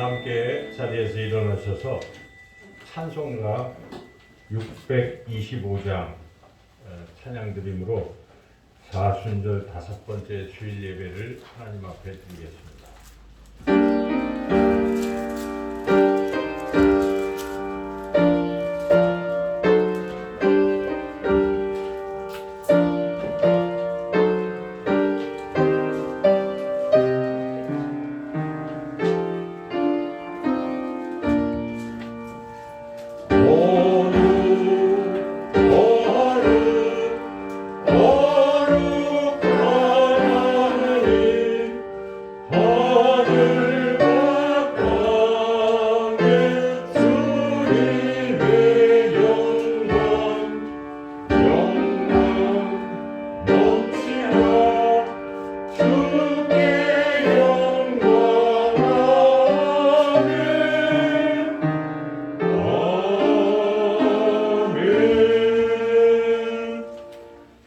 다 함께 자리에서 일어나셔서 찬송가 625장 찬양드림으로 사순절 5번째 주일 예배를 하나님 앞에 드리겠습니다.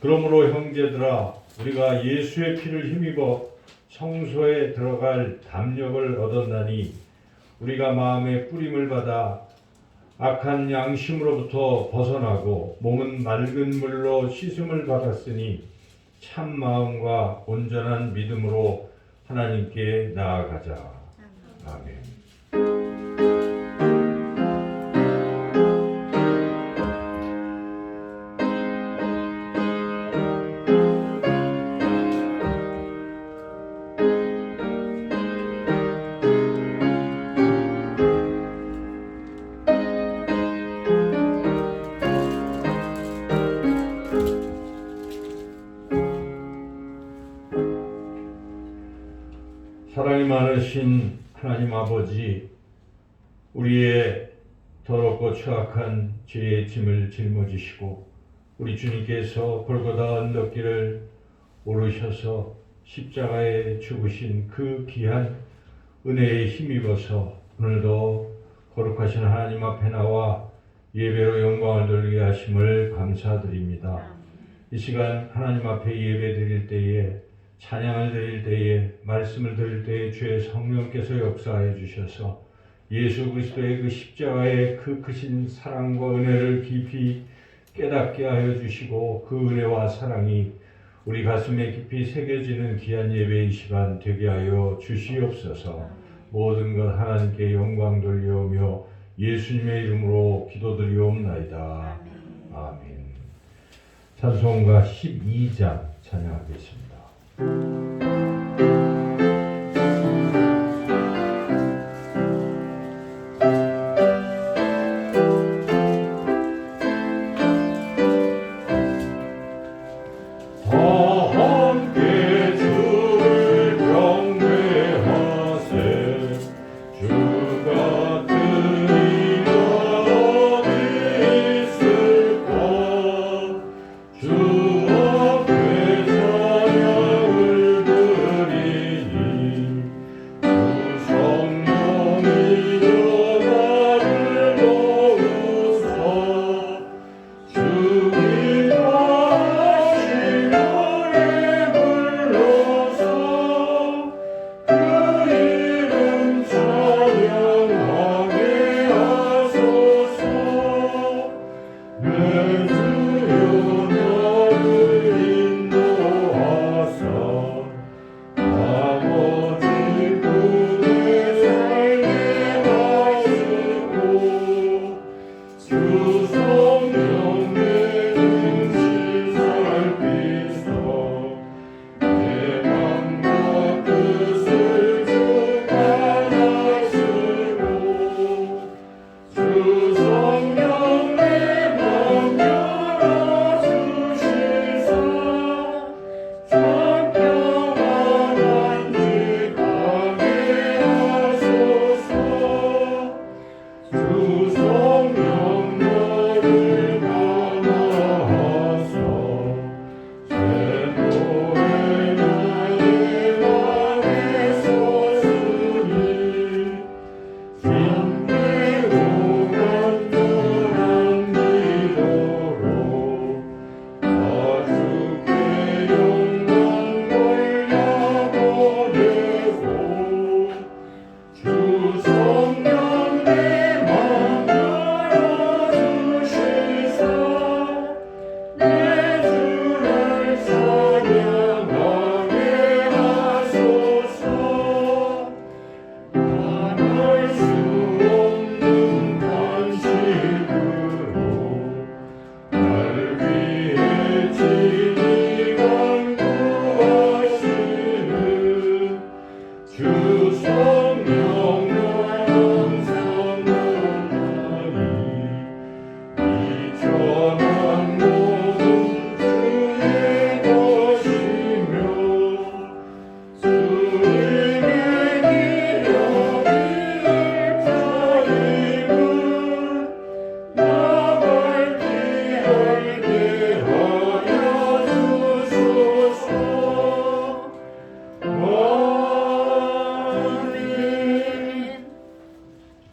그러므로 형제들아, 우리가 예수의 피를 힘입어 성소에 들어갈 담력을 얻었나니 우리가 마음의 뿌림을 받아 악한 양심으로부터 벗어나고 몸은 맑은 물로 씻음을 받았으니 참 마음과 온전한 믿음으로 하나님께 나아가자. 아멘. 사랑이 많으신 하나님 아버지, 우리의 더럽고 추악한 죄의 짐을 짊어지시고 우리 주님께서 골고다 언덕길을 오르셔서 십자가에 죽으신 그 귀한 은혜에 힘입어서 오늘도 거룩하신 하나님 앞에 나와 예배로 영광을 돌리게 하심을 감사드립니다. 이 시간 하나님 앞에 예배 드릴 때에, 찬양을 드릴 때에, 말씀을 드릴 때에 주의 성령께서 역사해 주셔서 예수 그리스도의 그 십자가의 그 크신 사랑과 은혜를 깊이 깨닫게 하여 주시고 그 은혜와 사랑이 우리 가슴에 깊이 새겨지는 귀한 예배의 시간 되게 하여 주시옵소서. 모든 것 하나님께 영광 돌려오며 예수님의 이름으로 기도드리옵나이다. 아멘. 찬송가 12장 찬양하겠습니다. 주 앞에 찬양을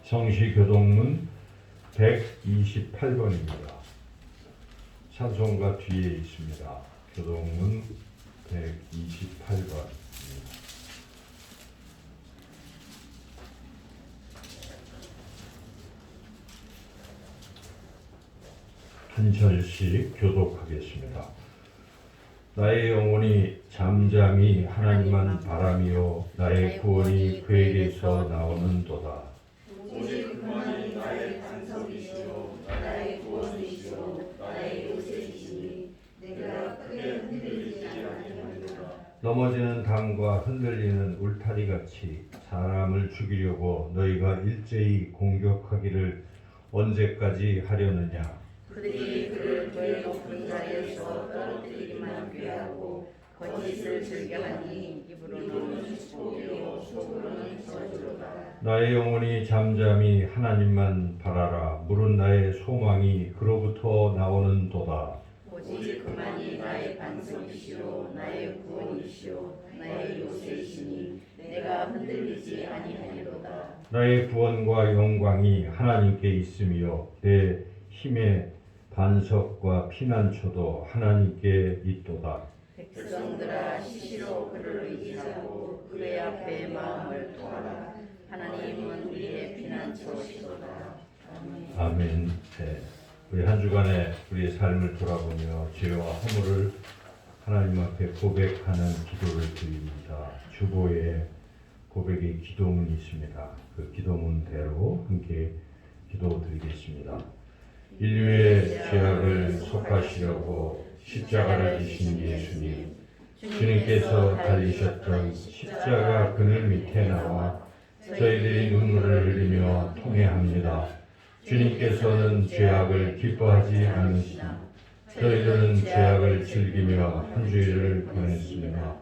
성시교동문 128번입니다. 찬송가 뒤에 있습니다. 교동문 128번. 한 절씩 교독하겠습니다. 나의 영혼이 잠잠히 하나님만 바라며 나의 구원이 그에게서 나오는도다. 오직 그만이 나의 반석이시오 나의 구원이시오 나의 요새이시니 내가 크게 흔들리지 아니하리로다. 넘어지는 담과 흔들리는 울타리같이 사람을 죽이려고 너희가 일제히 공격하기를 언제까지 하려느냐. 그들이 그를 더 높은 자리에서 떨어뜨리기만 꾀하고 거짓을 즐겨하니 입으로는 축복이요 속으로는 저주로다. 나의 영혼이 잠잠히 하나님만 바라라. 물은 나의 소망이 그로부터 나오는도다. 오직 그만이 나의 반석이시오 나의 구원이시오 나의 요새이시니 내가 흔들리지 아니하리로다. 나의 구원과 영광이 하나님께 있으며 내 힘의 반석과 피난처도 하나님께 있도다. 백성들아 시시로 그를 의지하고 그의 앞에 마음을 토하라. 하나님은 우리의 피난처시도다. 아멘. 아멘. 네. 우리 한 주간에 우리의 삶을 돌아보며 죄와 허물을 하나님 앞에 고백하는 기도를 드립니다. 주보에 고백의 기도문이 있습니다. 그 기도문대로 함께 기도드리겠습니다. 인류의 죄악을 속하시려고 십자가를 지신 예수님, 주님께서 달리셨던 십자가 그늘 밑에 나와 저희들이 눈물을 흘리며 통회합니다. 주님께서는 죄악을 기뻐하지 않으시나 저희들은 죄악을 즐기며 한 주일을 보냈습니다.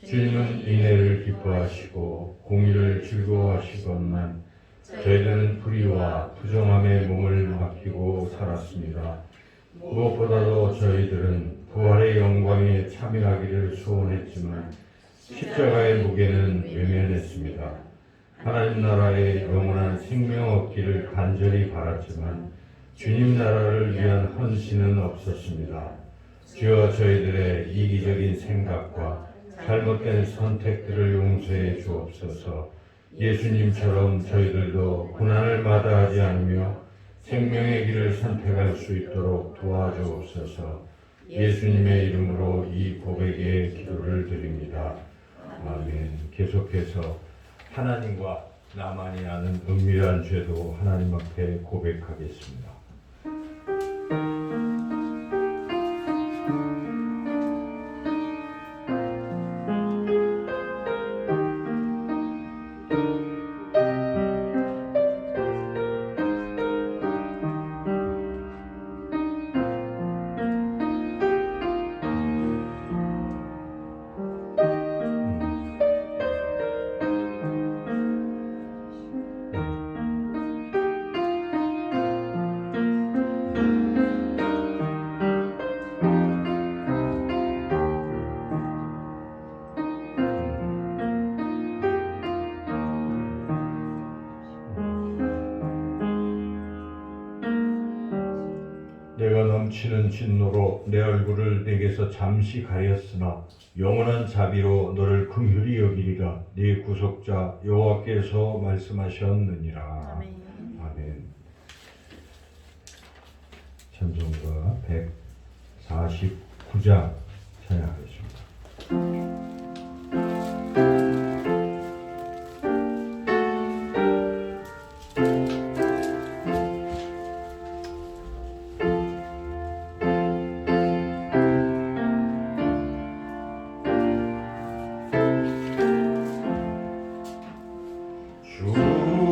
주님은 인애를 기뻐하시고 공의를 즐거워하시건만 저희들은 불의와 부정함에 몸을 맡기고 살았습니다. 무엇보다도 저희들은 부활의 영광에 참여하기를 소원했지만 십자가의 무게는 외면했습니다. 하나님 나라의 영원한 생명 얻기를 간절히 바랐지만 주님 나라를 위한 헌신은 없었습니다. 주여 저희들의 이기적인 생각과 잘못된 선택들을 용서해 주옵소서. 예수님처럼 저희들도 고난을 마다하지 않으며 생명의 길을 선택할 수 있도록 도와주옵소서. 예수님의 이름으로 이 고백의 기도를 드립니다. 아멘. 계속해서 하나님과 나만이 아는 은밀한 죄도 하나님 앞에 고백하겠습니다. 내가 넘치는 진노로 내 얼굴을 내게서 잠시 가렸으나 영원한 자비로 너를 긍휼히 여기리라. 네 구속자 여호와께서 말씀하셨느니라. 아멘. 아멘. 찬송가 149장 찬양하겠습니다. 십자가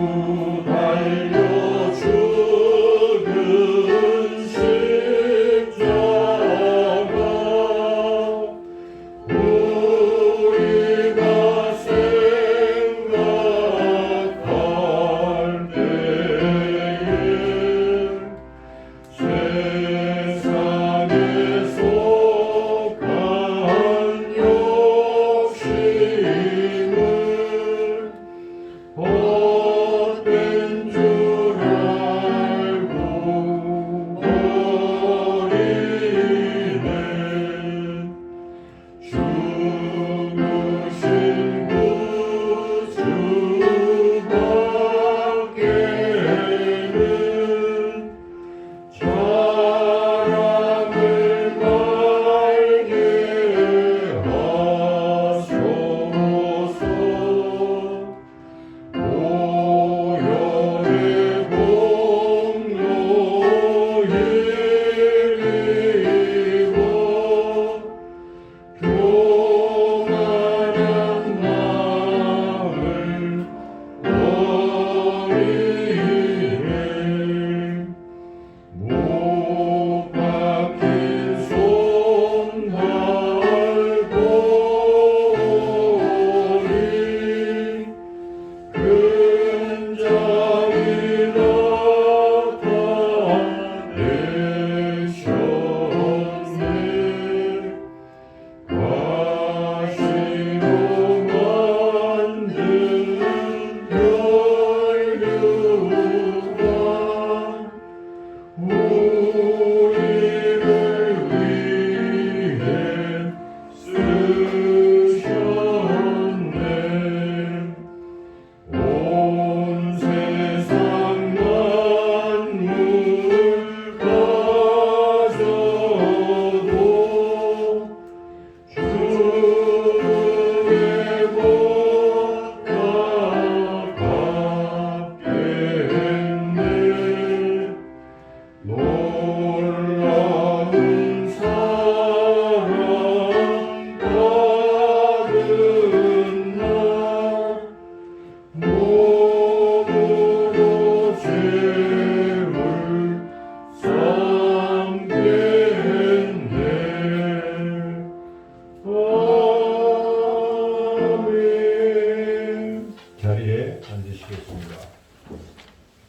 앉으시겠습니다.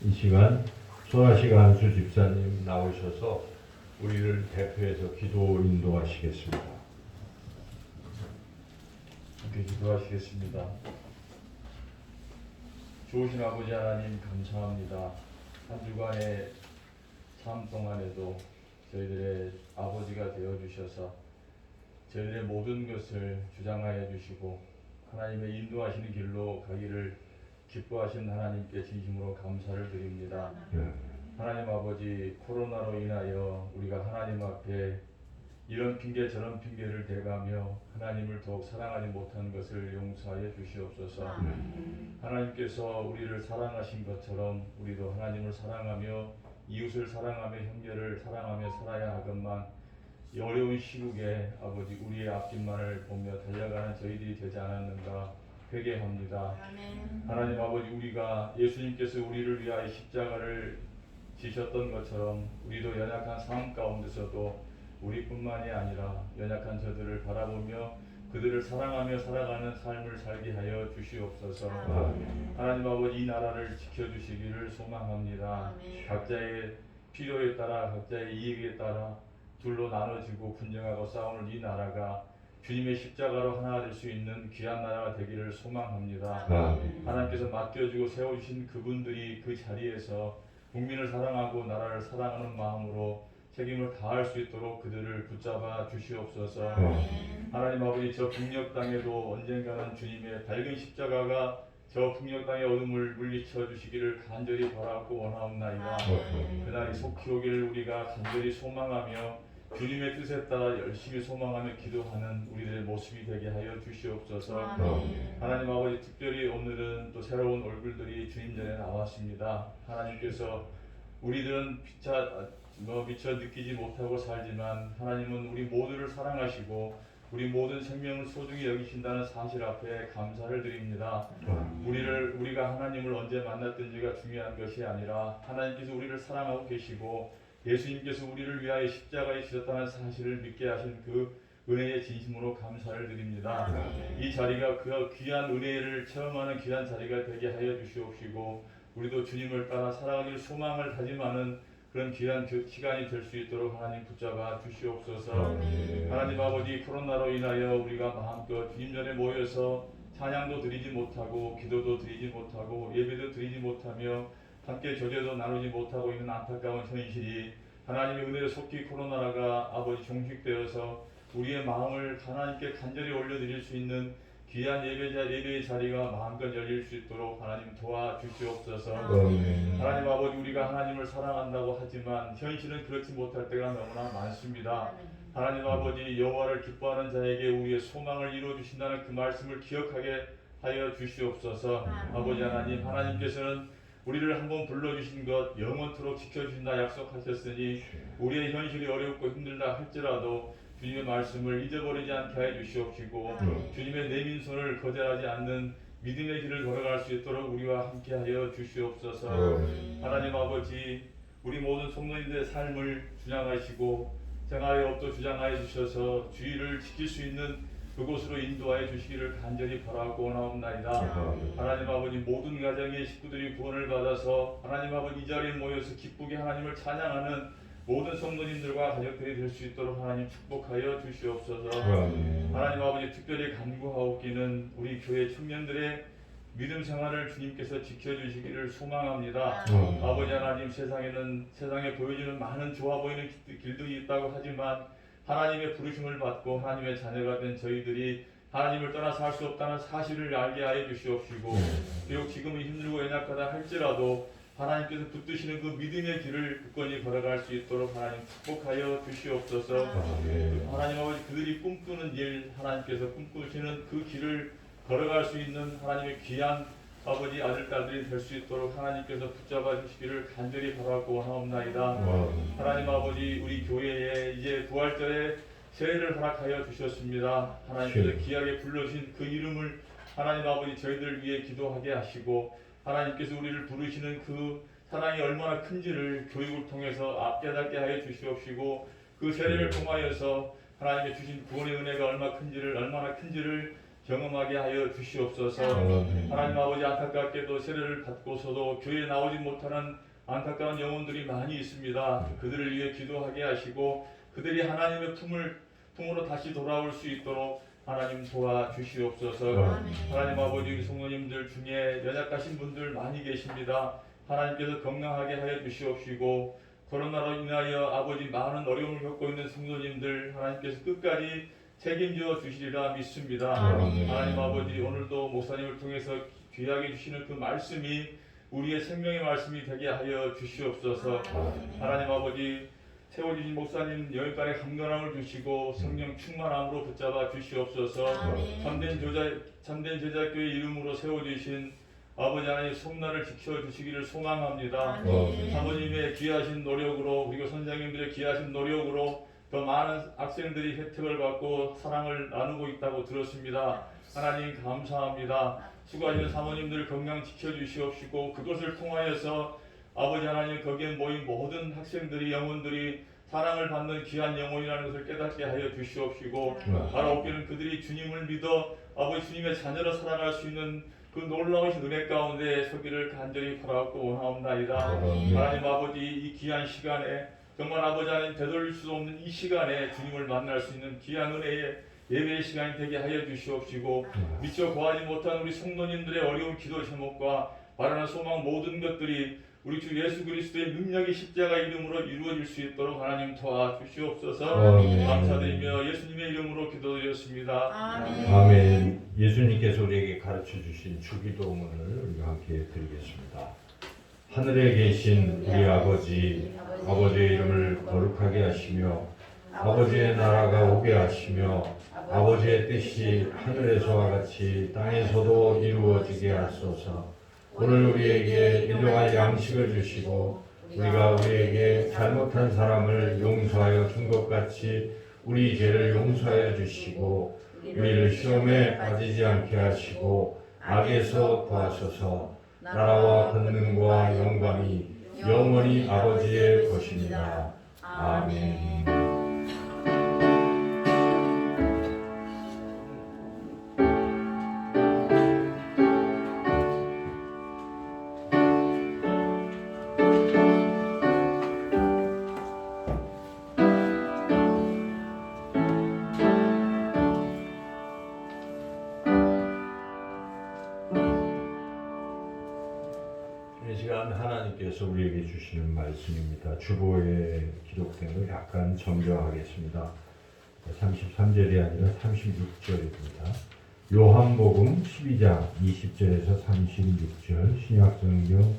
이 시간 손아식 안수 집사님 나오셔서 우리를 대표해서 기도 인도하시겠습니다. 함께 기도하시겠습니다. 좋으신 아버지 하나님 감사합니다. 한 주간의 삶 동안에도 저희들의 아버지가 되어주셔서 저희들의 모든 것을 주장하여 주시고 하나님의 인도하시는 길로 가기를 기뻐하신 하나님께 진심으로 감사를 드립니다. 하나님 아버지, 코로나로 인하여 우리가 하나님 앞에 이런 핑계 저런 핑계를 대가며 하나님을 더욱 사랑하지 못한 것을 용서하여 주시옵소서. 하나님께서 우리를 사랑하신 것처럼 우리도 하나님을 사랑하며 이웃을 사랑하며 형제를 사랑하며 살아야 하건만 이 어려운 시국에 아버지 우리의 앞길만을 보며 달려가는 저희들이 되지 않았는가 회개합니다. 하나님 아버지, 우리가 예수님께서 우리를 위하여 십자가를 지셨던 것처럼 우리도 연약한 상황 가운데서도 우리뿐만이 아니라 연약한 저들을 바라보며 그들을 사랑하며 살아가는 삶을 살게 하여 주시옵소서. 하나님 아버지, 이 나라를 지켜주시기를 소망합니다. 각자의 필요에 따라 각자의 이익에 따라 둘로 나눠지고 분쟁하고 싸우는 이 나라가 주님의 십자가로 하나 될 수 있는 귀한 나라가 되기를 소망합니다. 하나님께서 맡겨주고 세워주신 그분들이 그 자리에서 국민을 사랑하고 나라를 사랑하는 마음으로 책임을 다할 수 있도록 그들을 붙잡아 주시옵소서. 하나님 아버지, 저 북녘 땅에도 언젠가는 주님의 밝은 십자가가 저 북녘 땅의 어둠을 물리쳐 주시기를 간절히 바라고 원하옵나이다. 그날이 속히 오기를 우리가 간절히 소망하며 주님의 뜻에 따라 열심히 소망하며 기도하는 우리들의 모습이 되게 하여 주시옵소서. 하나님 아버지, 특별히 오늘은 또 새로운 얼굴들이 주님 전에 나왔습니다. 하나님께서 우리들은 미처 느끼지 못하고 살지만 하나님은 우리 모두를 사랑하시고 우리 모든 생명을 소중히 여기신다는 사실 앞에 감사를 드립니다. 우리가 하나님을 언제 만났든지가 중요한 것이 아니라 하나님께서 우리를 사랑하고 계시고 예수님께서 우리를 위하여 십자가에 지셨다는 사실을 믿게 하신 그 은혜의 진심으로 감사를 드립니다. 이 자리가 그 귀한 은혜를 체험하는 귀한 자리가 되게 하여 주시옵시고 우리도 주님을 따라 살아가길 소망을 다짐하는 그런 귀한 시간이 될 수 있도록 하나님 붙잡아 주시옵소서. 하나님 아버지, 코로나로 인하여 우리가 마음껏 주님 전에 모여서 찬양도 드리지 못하고 기도도 드리지 못하고 예배도 드리지 못하며 함께 교제도 나누지 못하고 있는 안타까운 현실이 하나님의 은혜로 속히 코로나가 아버지 종식되어서 우리의 마음을 하나님께 간절히 올려드릴 수 있는 귀한 예배의 자리가 마음껏 열릴 수 있도록 하나님 도와주시옵소서. 하나님 아버지, 우리가 하나님을 사랑한다고 하지만 현실은 그렇지 못할 때가 너무나 많습니다. 하나님 아버지, 여호와를 기뻐하는 자에게 우리의 소망을 이루어주신다는 그 말씀을 기억하게 하여 주시옵소서. 아버지 하나님, 하나님께서는 우리를 한번 불러주신 것 영원토록 지켜주신다 약속하셨으니 우리의 현실이 어렵고 힘들다 할지라도 주님의 말씀을 잊어버리지 않게 해 주시옵시고 주님의 내민 손을 거절하지 않는 믿음의 길을 걸어갈 수 있도록 우리와 함께 하여 주시옵소서. 하나님 아버지, 우리 모든 성도님들의 삶을 주장하시고 생활의 업도 주장하여 주셔서 주의를 지킬 수 있는 그곳으로 인도하여 주시기를 간절히 바라고 원하옵나이다. 하나님 아버지, 모든 가정의 식구들이 구원을 받아서 하나님 아버지 이 자리에 모여서 기쁘게 하나님을 찬양하는 모든 성도님들과 가족들이 될 수 있도록 하나님 축복하여 주시옵소서. 하나님 아버지, 특별히 간구하옵기는 우리 교회 청년들의 믿음 생활을 주님께서 지켜주시기를 소망합니다. 아버지 하나님, 세상에 보여지는 많은 좋아 보이는 길들이 있다고 하지만 하나님의 부르심을 받고 하나님의 자녀가 된 저희들이 하나님을 떠나 살 수 없다는 사실을 알게 하여 주시옵시고 비록 지금은 힘들고 연약하다 할지라도 하나님께서 붙드시는 그 믿음의 길을 굳건히 걸어갈 수 있도록 하나님 축복하여 주시옵소서. 하나님 아버지, 그들이 꿈꾸는 일, 하나님께서 꿈꾸시는 그 길을 걸어갈 수 있는 하나님의 귀한 아버지 아들 딸들이 될 수 있도록 하나님께서 붙잡아 주시기를 간절히 바라고 원하옵나이다. 하나님 아버지, 우리 교회에 이제 부활절에 세례를 허락하여 주셨습니다. 하나님께서 귀하게 불러주신 그 이름을 하나님 아버지 저희들 위해 기도하게 하시고 하나님께서 우리를 부르시는 그 사랑이 얼마나 큰지를 교육을 통해서 깨닫게 하여 주시옵시고 그 세례를 통하여서 하나님의 주신 구원의 은혜가 얼마나 큰지를 경험하게 하여 주시옵소서. 하나님 아버지, 안타깝게도 세례를 받고서도 교회에 나오지 못하는 안타까운 영혼들이 많이 있습니다. 그들을 위해 기도하게 하시고 그들이 하나님의 품으로 다시 돌아올 수 있도록 하나님 도와주시옵소서. 하나님 아버지, 우리 성도님들 중에 연약하신 분들 많이 계십니다. 하나님께서 건강하게 하여 주시옵시고 코로나로 인하여 아버지 많은 어려움을 겪고 있는 성도님들 하나님께서 끝까지 책임져 주시리라 믿습니다. 하나님 아버지, 오늘도 목사님을 통해서 귀하게 주시는 그 말씀이 우리의 생명의 말씀이 되게 하여 주시옵소서. 하나님 아버지, 세워주신 목사님 여기까지 강건함을 주시고 성령 충만함으로 붙잡아 주시옵소서. 참된 제자교회 이름으로 세워주신 아버지 하나님 성나를 지켜주시기를 소망합니다. 사모님의 귀하신 노력으로, 그리고 선생님들의 귀하신 노력으로 더 많은 학생들이 혜택을 받고 사랑을 나누고 있다고 들었습니다. 하나님 감사합니다. 수고하시는 사모님들 건강 지켜주시옵시고 그것을 통하여서 아버지 하나님, 거기에 모인 모든 학생들이, 영혼들이 사랑을 받는 귀한 영혼이라는 것을 깨닫게 하여 주시옵시고 바로 없기는 그들이 주님을 믿어 아버지 주님의 자녀로 살아갈 수 있는 그 놀라우신 은혜 가운데 서기를 간절히 바라고 원하옵나이다. 하나님 아버지, 이 귀한 시간에 정말 아버지 하나님 되돌릴 수 없는 이 시간에 주님을 만날 수 있는 귀한 은혜의 예배의 시간이 되게 하여 주시옵시고 미처 구하지 못한 우리 성도님들의 어려운 기도 제목과 바라는 소망 모든 것들이 우리 주 예수 그리스도의 능력의 십자가 이름으로 이루어질 수 있도록 하나님 도와주시옵소서. 감사드리며 예수님의 이름으로 기도드렸습니다. 아멘. 예수님께서 우리에게 가르쳐 주신 주기도문을 우리가 함께 드리겠습니다. 하늘에 계신 우리 아버지, 아버지의 이름을 거룩하게 하시며 아버지의 나라가 오게 하시며 아버지의 뜻이 하늘에서와 같이 땅에서도 이루어지게 하소서. 오늘 우리에게 일용할 양식을 주시고 우리가 우리에게 잘못한 사람을 용서하여 준 것 같이 우리 죄를 용서하여 주시고 우리를 시험에 빠지지 않게 하시고 악에서 구하소서. 나라와 권능과 영광이 영원히 아버지의 것입니다. 아멘. 이 시간 하나님께서 우리에게 주시는 말씀입니다. 주보에 기록된 걸 약간 정정하겠습니다. 33절이 아니라 36절입니다. 요한복음 12장 20절에서 36절, 신약성경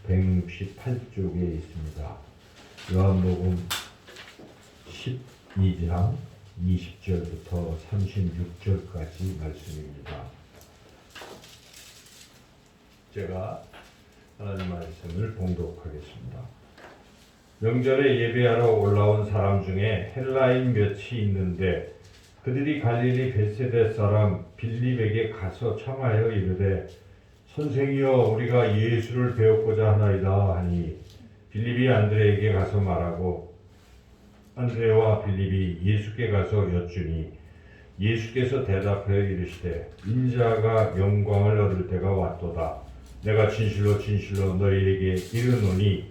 168쪽에 있습니다. 요한복음 12장 20절부터 36절까지 말씀입니다. 제가 하나님 말씀을 봉독하겠습니다. 명절에 예배하러 올라온 사람 중에 헬라인 몇이 있는데 그들이 갈릴리 벳세다 사람 빌립에게 가서 청하여 이르되 선생이여 우리가 예수를 배우고자 하나이다 하니 빌립이 안드레에게 가서 말하고 안드레와 빌립이 예수께 가서 여쭈니 예수께서 대답하여 이르시되 인자가 영광을 얻을 때가 왔도다. 내가 진실로 진실로 너희에게 이르노니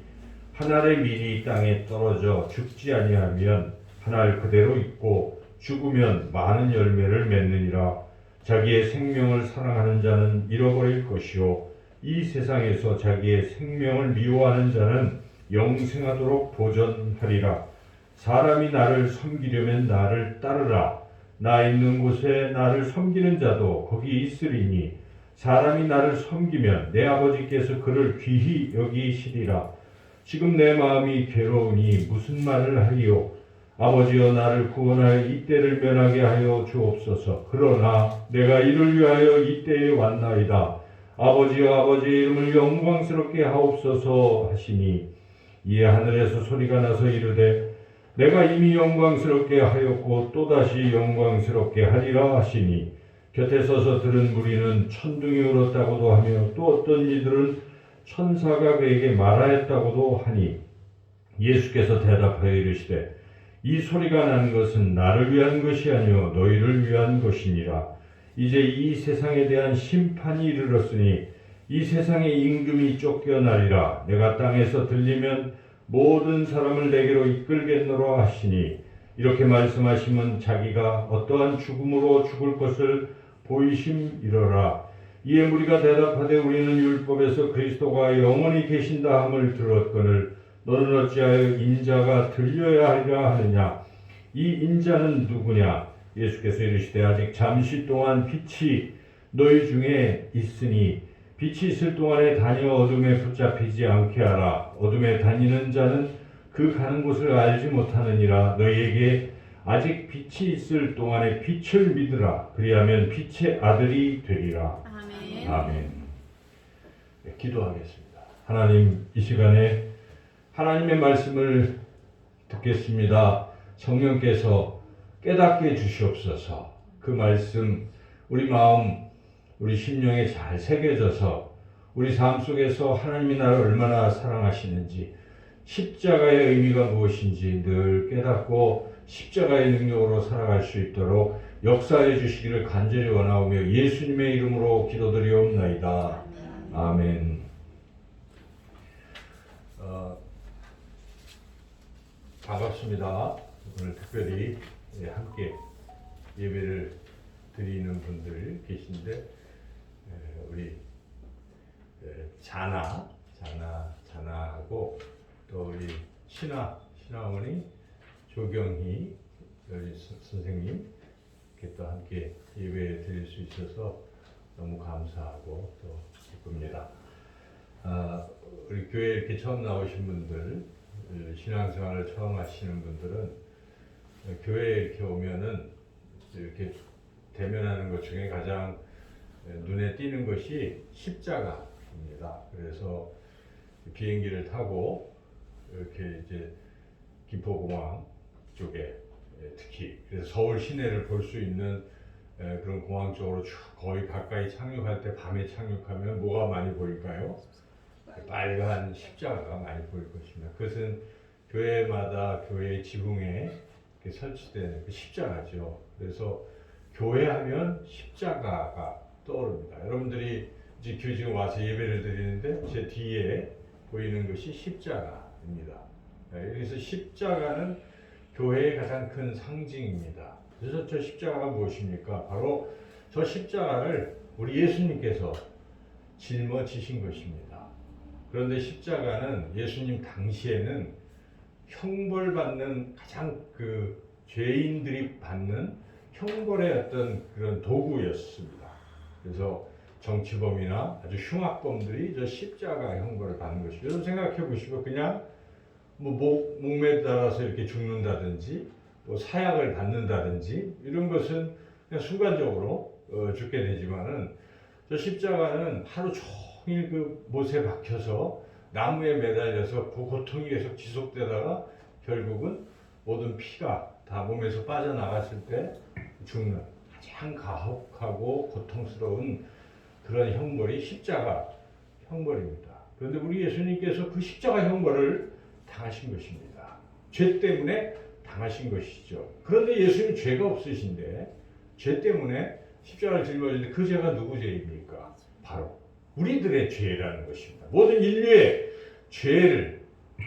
한 알의 밀이 땅에 떨어져 죽지 아니하면 한 알 그대로 있고 죽으면 많은 열매를 맺느니라. 자기의 생명을 사랑하는 자는 잃어버릴 것이요 이 세상에서 자기의 생명을 미워하는 자는 영생하도록 보존하리라. 사람이 나를 섬기려면 나를 따르라. 나 있는 곳에 나를 섬기는 자도 거기 있으리니 사람이 나를 섬기면 내 아버지께서 그를 귀히 여기시리라. 지금 내 마음이 괴로우니 무슨 말을 하리요. 아버지여 나를 구원하여 이 때를 면하게 하여 주옵소서. 그러나 내가 이를 위하여 이 때에 왔나이다. 아버지여 아버지의 이름을 영광스럽게 하옵소서 하시니 이에 하늘에서 소리가 나서 이르되 내가 이미 영광스럽게 하였고 또다시 영광스럽게 하리라 하시니 곁에 서서 들은 무리는 천둥이 울었다고도 하며 또 어떤 이들은 천사가 그에게 말하였다고도 하니 예수께서 대답하여 이르시되 이 소리가 난 것은 나를 위한 것이 아니요 너희를 위한 것이니라. 이제 이 세상에 대한 심판이 이르렀으니 이 세상의 임금이 쫓겨나리라. 내가 땅에서 들리면 모든 사람을 내게로 이끌겠노라 하시니 이렇게 말씀하시면 자기가 어떠한 죽음으로 죽을 것을 보이심이러라. 이에 무리가 대답하되 우리는 율법에서 그리스도가 영원히 계신다 함을 들었거늘 너는 어찌하여 인자가 들려야 하리라 하느냐. 이 인자는 누구냐. 예수께서 이르시되 아직 잠시 동안 빛이 너희 중에 있으니 빛이 있을 동안에 다녀 어둠에 붙잡히지 않게 하라. 어둠에 다니는 자는 그 가는 곳을 알지 못하느니라. 너희에게 아직 빛이 있을 동안에 빛을 믿으라. 그리하면 빛의 아들이 되리라. 아멘. 아멘. 네, 기도하겠습니다. 하나님, 이 시간에 하나님의 말씀을 듣겠습니다. 성령께서 깨닫게 해주시옵소서. 그 말씀 우리 마음, 우리 심령에 잘 새겨져서 우리 삶 속에서 하나님이 나를 얼마나 사랑하시는지, 십자가의 의미가 무엇인지 늘 깨닫고 십자가의 능력으로 살아갈 수 있도록 역사해 주시기를 간절히 원하오며 예수님의 이름으로 기도드리옵나이다. 아멘. 반갑습니다. 오늘 특별히 함께 예배를 드리는 분들 계신데 우리 자나하고 또 우리 신하어머니 조경희 우리 선생님 이렇게 또 함께 예배 드릴 수 있어서 너무 감사하고 또 기쁩니다. 우리 교회 이렇게 처음 나오신 분들, 신앙생활을 처음 하시는 분들은 교회에 이렇게 오면은 이렇게 대면하는 것 중에 가장 눈에 띄는 것이 십자가입니다. 그래서 비행기를 타고 이렇게 이제 김포공항 쪽에 특히 그래서 서울 시내를 볼 수 있는 그런 공항 쪽으로 쭉 거의 가까이 착륙할 때 밤에 착륙하면 뭐가 많이 보일까요? 빨간 십자가가 많이 보일 것입니다. 그것은 교회마다 교회 지붕에 설치된 그 십자가죠. 그래서 교회하면 십자가가 떠오릅니다. 여러분들이 이제 지금 와서 예배를 드리는데 제 뒤에 보이는 것이 십자가입니다. 그래서 십자가는 교회의 가장 큰 상징입니다. 그래서 저 십자가가 무엇입니까? 바로 저 십자가를 우리 예수님께서 짊어지신 것입니다. 그런데 십자가는 예수님 당시에는 형벌받는 가장 그 죄인들이 받는 형벌의 어떤 그런 도구였습니다. 그래서 정치범이나 아주 흉악범들이 저 십자가 형벌을 받는 것이죠. 여러분 생각해 보시고 그냥 뭐 목매달아서 이렇게 죽는다든지 또 사약을 받는다든지 이런 것은 그냥 순간적으로 죽게 되지만은 저 십자가는 하루 종일 그 못에 박혀서 나무에 매달려서 그 고통이 계속 지속되다가 결국은 모든 피가 다 몸에서 빠져나갔을 때 죽는 가장 가혹하고 고통스러운 그런 형벌이 십자가 형벌입니다. 그런데 우리 예수님께서 그 십자가 형벌을 당하신 것입니다. 죄 때문에 당하신 것이죠. 그런데 예수님 죄가 없으신데 죄 때문에 십자가를 짊어지는데 그 죄가 누구 죄입니까? 바로 우리들의 죄라는 것입니다. 모든 인류의 죄를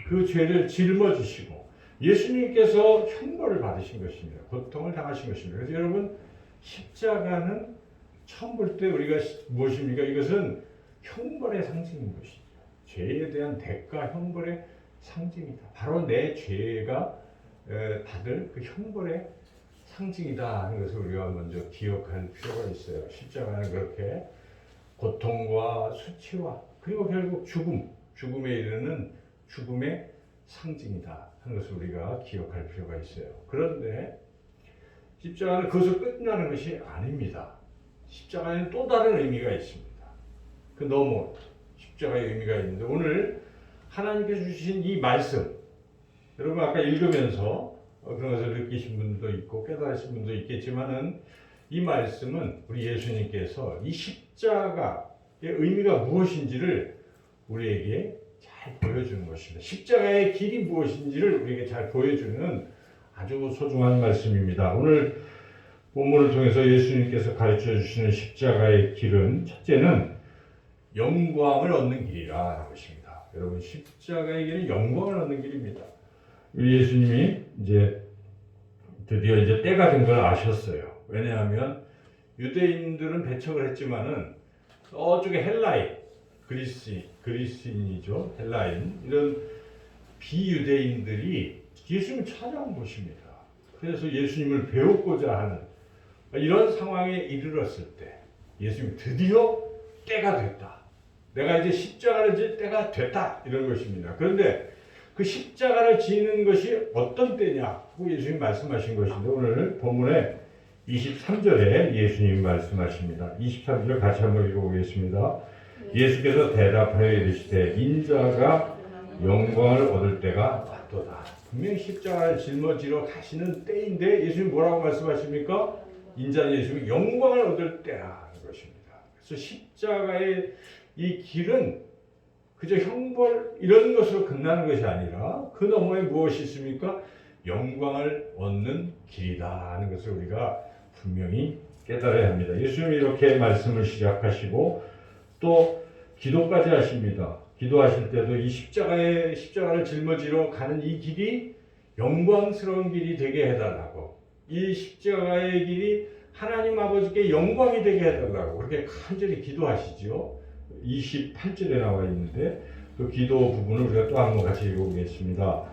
그 죄를 짊어지시고 예수님께서 형벌을 받으신 것입니다. 고통을 당하신 것입니다. 그래서 여러분 십자가는 처음 볼 때 우리가 무엇입니까? 이것은 형벌의 상징인 것이죠. 죄에 대한 대가 형벌의 상징이다. 바로 내 죄가 받을 그 형벌의 상징이다 하는 것을 우리가 먼저 기억할 필요가 있어요. 십자가는 그렇게 고통과 수치와 그리고 결국 죽음에 이르는 죽음의 상징이다 하는 것을 우리가 기억할 필요가 있어요. 그런데 십자가는 그것을 끝나는 것이 아닙니다. 십자가에는 또 다른 의미가 있습니다. 그 너무 십자가의 의미가 있는데 오늘 하나님께서 주신 이 말씀 여러분 아까 읽으면서 그런 것을 느끼신 분도 있고 깨달으신 분도 있겠지만은 이 말씀은 우리 예수님께서 이 십자가의 의미가 무엇인지를 우리에게 잘 보여주는 것입니다. 십자가의 길이 무엇인지를 우리에게 잘 보여주는 아주 소중한 말씀입니다. 오늘 본문을 통해서 예수님께서 가르쳐 주시는 십자가의 길은 첫째는 영광을 얻는 길이라는 것입니다. 여러분, 십자가의 길은 영광을 얻는 길입니다. 우리 예수님이 이제 드디어 이제 때가 된 걸 아셨어요. 왜냐하면 유대인들은 배척을 했지만은 저쪽에 헬라인, 그리스인이죠. 헬라인, 이런 비유대인들이 예수님을 찾아온 것입니다. 그래서 예수님을 배우고자 하는 이런 상황에 이르렀을 때 예수님이 드디어 때가 됐다. 내가 이제 십자가를 질 때가 됐다. 이런 것입니다. 그런데 그 십자가를 지는 것이 어떤 때냐? 예수님이 말씀하신 것인데 오늘 본문에 23절에 예수님이 말씀하십니다. 23절 같이 한번 읽어보겠습니다. 예수께서 대답하여 이르시되 인자가 영광을 얻을 때가 왔도다. 분명히 십자가를 짊어지러 가시는 때인데 예수님이 뭐라고 말씀하십니까? 인자는 예수님이 영광을 얻을 때라는 것입니다. 그래서 십자가의 이 길은 그저 형벌 이런 것으로 끝나는 것이 아니라 그 너머에 무엇이 있습니까? 영광을 얻는 길이다 하는 것을 우리가 분명히 깨달아야 합니다. 예수님이 이렇게 말씀을 시작하시고 또 기도까지 하십니다. 기도하실 때도 이 십자가를 짊어지러 가는 이 길이 영광스러운 길이 되게 해달라고, 이 십자가의 길이 하나님 아버지께 영광이 되게 해달라고 그렇게 간절히 기도하시죠. 28절에 나와 있는데 그 기도 부분을 우리가 또 한번 같이 읽어보겠습니다.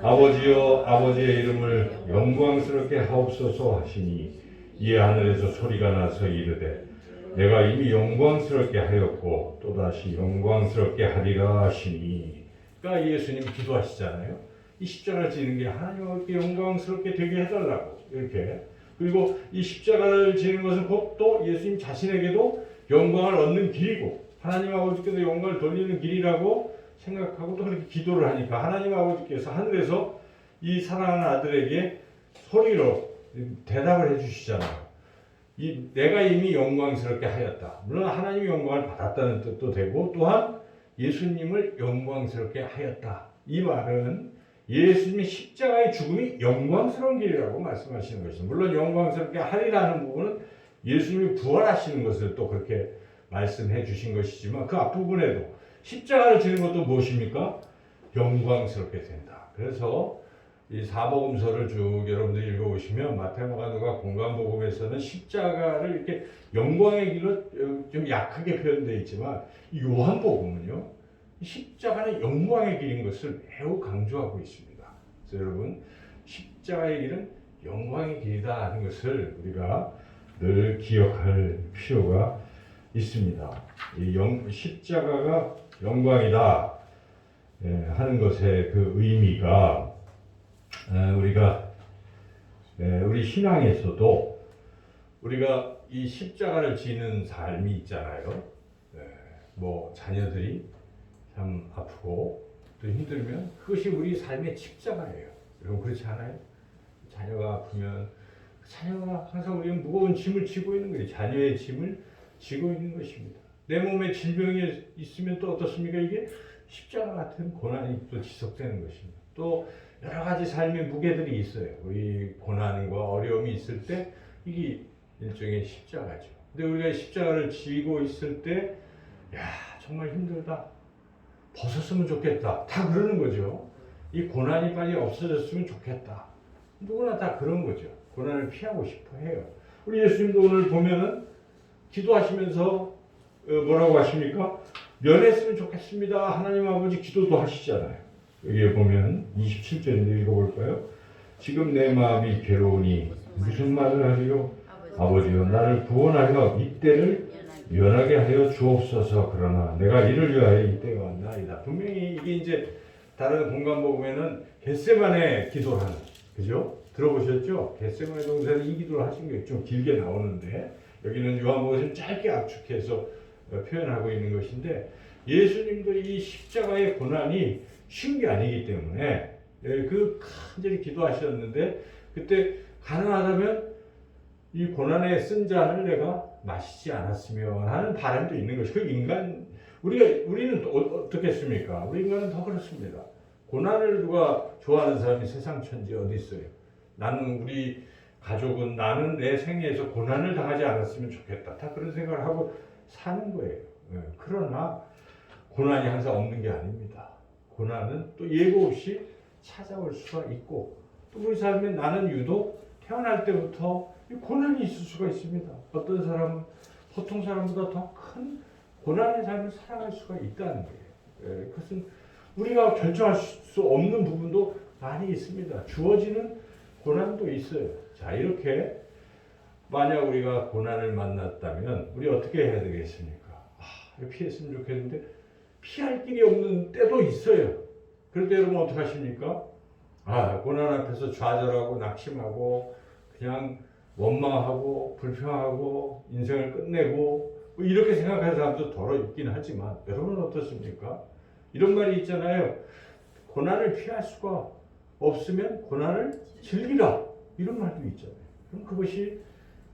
아버지여 아버지의 이름을 영광스럽게 하옵소서 하시니 이에 하늘에서 소리가 나서 이르되 내가 이미 영광스럽게 하였고 또다시 영광스럽게 하리라 하시니. 그러니까 예수님 기도하시잖아요. 이 십자가를 지는 게 하나님 아버지께 영광스럽게 되게 해달라고 이렇게. 그리고 이 십자가를 지는 것은 곧 또 예수님 자신에게도 영광을 얻는 길이고 하나님 아버지께도 영광을 돌리는 길이라고 생각하고 또 그렇게 기도를 하니까 하나님 아버지께서 하늘에서 이 사랑하는 아들에게 소리로 대답을 해주시잖아요. 내가 이미 영광스럽게 하였다. 물론 하나님이 영광을 받았다는 뜻도 되고 또한 예수님을 영광스럽게 하였다. 이 말은 예수님의 십자가의 죽음이 영광스러운 길이라고 말씀하시는 것입니다. 물론 영광스럽게 하리라는 부분은 예수님이 부활하시는 것을 또 그렇게 말씀해 주신 것이지만 그 앞부분에도 십자가를 지는 것도 무엇입니까? 영광스럽게 된다. 그래서 이 사복음서를 쭉 여러분들이 읽어보시면 마태, 마가, 누가, 공관복음에서는 십자가를 이렇게 영광의 길로 좀 약하게 표현되어 있지만 이 요한복음은요 십자가는 영광의 길인 것을 매우 강조하고 있습니다. 그래서 여러분 십자가의 길은 영광의 길이다 하는 것을 우리가 늘 기억할 필요가 있습니다. 이 십자가가 영광이다 하는 것의 그 의미가 우리가 우리 신앙에서도 우리가 이 십자가를 지는 삶이 있잖아요. 뭐 자녀들이 참 아프고 또 힘들면 그것이 우리 삶의 십자가예요. 여러분 그렇지 않아요? 자녀가 아프면 자녀가 항상 우리는 무거운 짐을 지고 있는 거예요. 자녀의 짐을 지고 있는 것입니다. 내 몸에 질병이 있으면 또 어떻습니까? 이게 십자가 같은 고난이 또 지속되는 것입니다. 또 여러 가지 삶의 무게들이 있어요. 우리 고난과 어려움이 있을 때 이게 일종의 십자가죠. 근데 우리가 십자가를 지고 있을 때, 야 정말 힘들다. 벗었으면 좋겠다. 다 그러는 거죠. 이 고난이 빨리 없어졌으면 좋겠다. 누구나 다 그런 거죠. 고난을 피하고 싶어 해요. 우리 예수님도 오늘 보면은 기도하시면서 뭐라고 하십니까? 면했으면 좋겠습니다. 하나님 아버지 기도도 하시잖아요. 여기에 보면 27절인데 읽어볼까요? 지금 내 마음이 괴로우니 무슨 말을 하리요? 아버지여 나를 구원하여 이때를 면하게 하여 주옵소서. 그러나 내가 이를 위하여 이때가 왔나이다. 분명히 이게 이제 다른 공간복음에는 겟세마네 기도를 하는, 그죠? 들어보셨죠? 겟세마네 동산에 이 기도를 하신 게 좀 길게 나오는데 여기는 요한복음에서는 짧게 압축해서 표현하고 있는 것인데 예수님도 이 십자가의 고난이 쉬운 게 아니기 때문에 그 간절히 기도하셨는데 그때 가능하다면 이 고난의 쓴 잔을 내가 마시지 않았으면 하는 바람도 있는 것이 그 인간 우리는 어떻겠습니까? 우리 인간은 더 그렇습니다. 고난을 누가 좋아하는 사람이 세상 천지 어디 있어요? 나는 우리 가족은 나는 내 생애에서 고난을 당하지 않았으면 좋겠다. 다 그런 생각을 하고 사는 거예요. 그러나 고난이 항상 없는 게 아닙니다. 고난은 또 예고 없이 찾아올 수가 있고 또 우리 삶에 나는 유독 태어날 때부터 고난이 있을 수가 있습니다. 어떤 사람은 보통 사람보다 더 큰 고난의 삶을 살아갈 수가 있다는 거예요. 그것은 우리가 결정할 수 없는 부분도 많이 있습니다. 주어지는 고난도 있어요. 자, 이렇게 만약 우리가 고난을 만났다면 우리 어떻게 해야 되겠습니까? 피했으면 좋겠는데 피할 길이 없는 때도 있어요. 그럴 때 여러분 어떻게 하십니까? 고난 앞에서 좌절하고 낙심하고 그냥 원망하고 불평하고 인생을 끝내고 뭐 이렇게 생각하는 사람도 더러 있긴 하지만 여러분은 어떻습니까? 이런 말이 있잖아요. 고난을 피할 수가 없으면 고난을 즐기라. 이런 말도 있잖아요. 그럼 그것이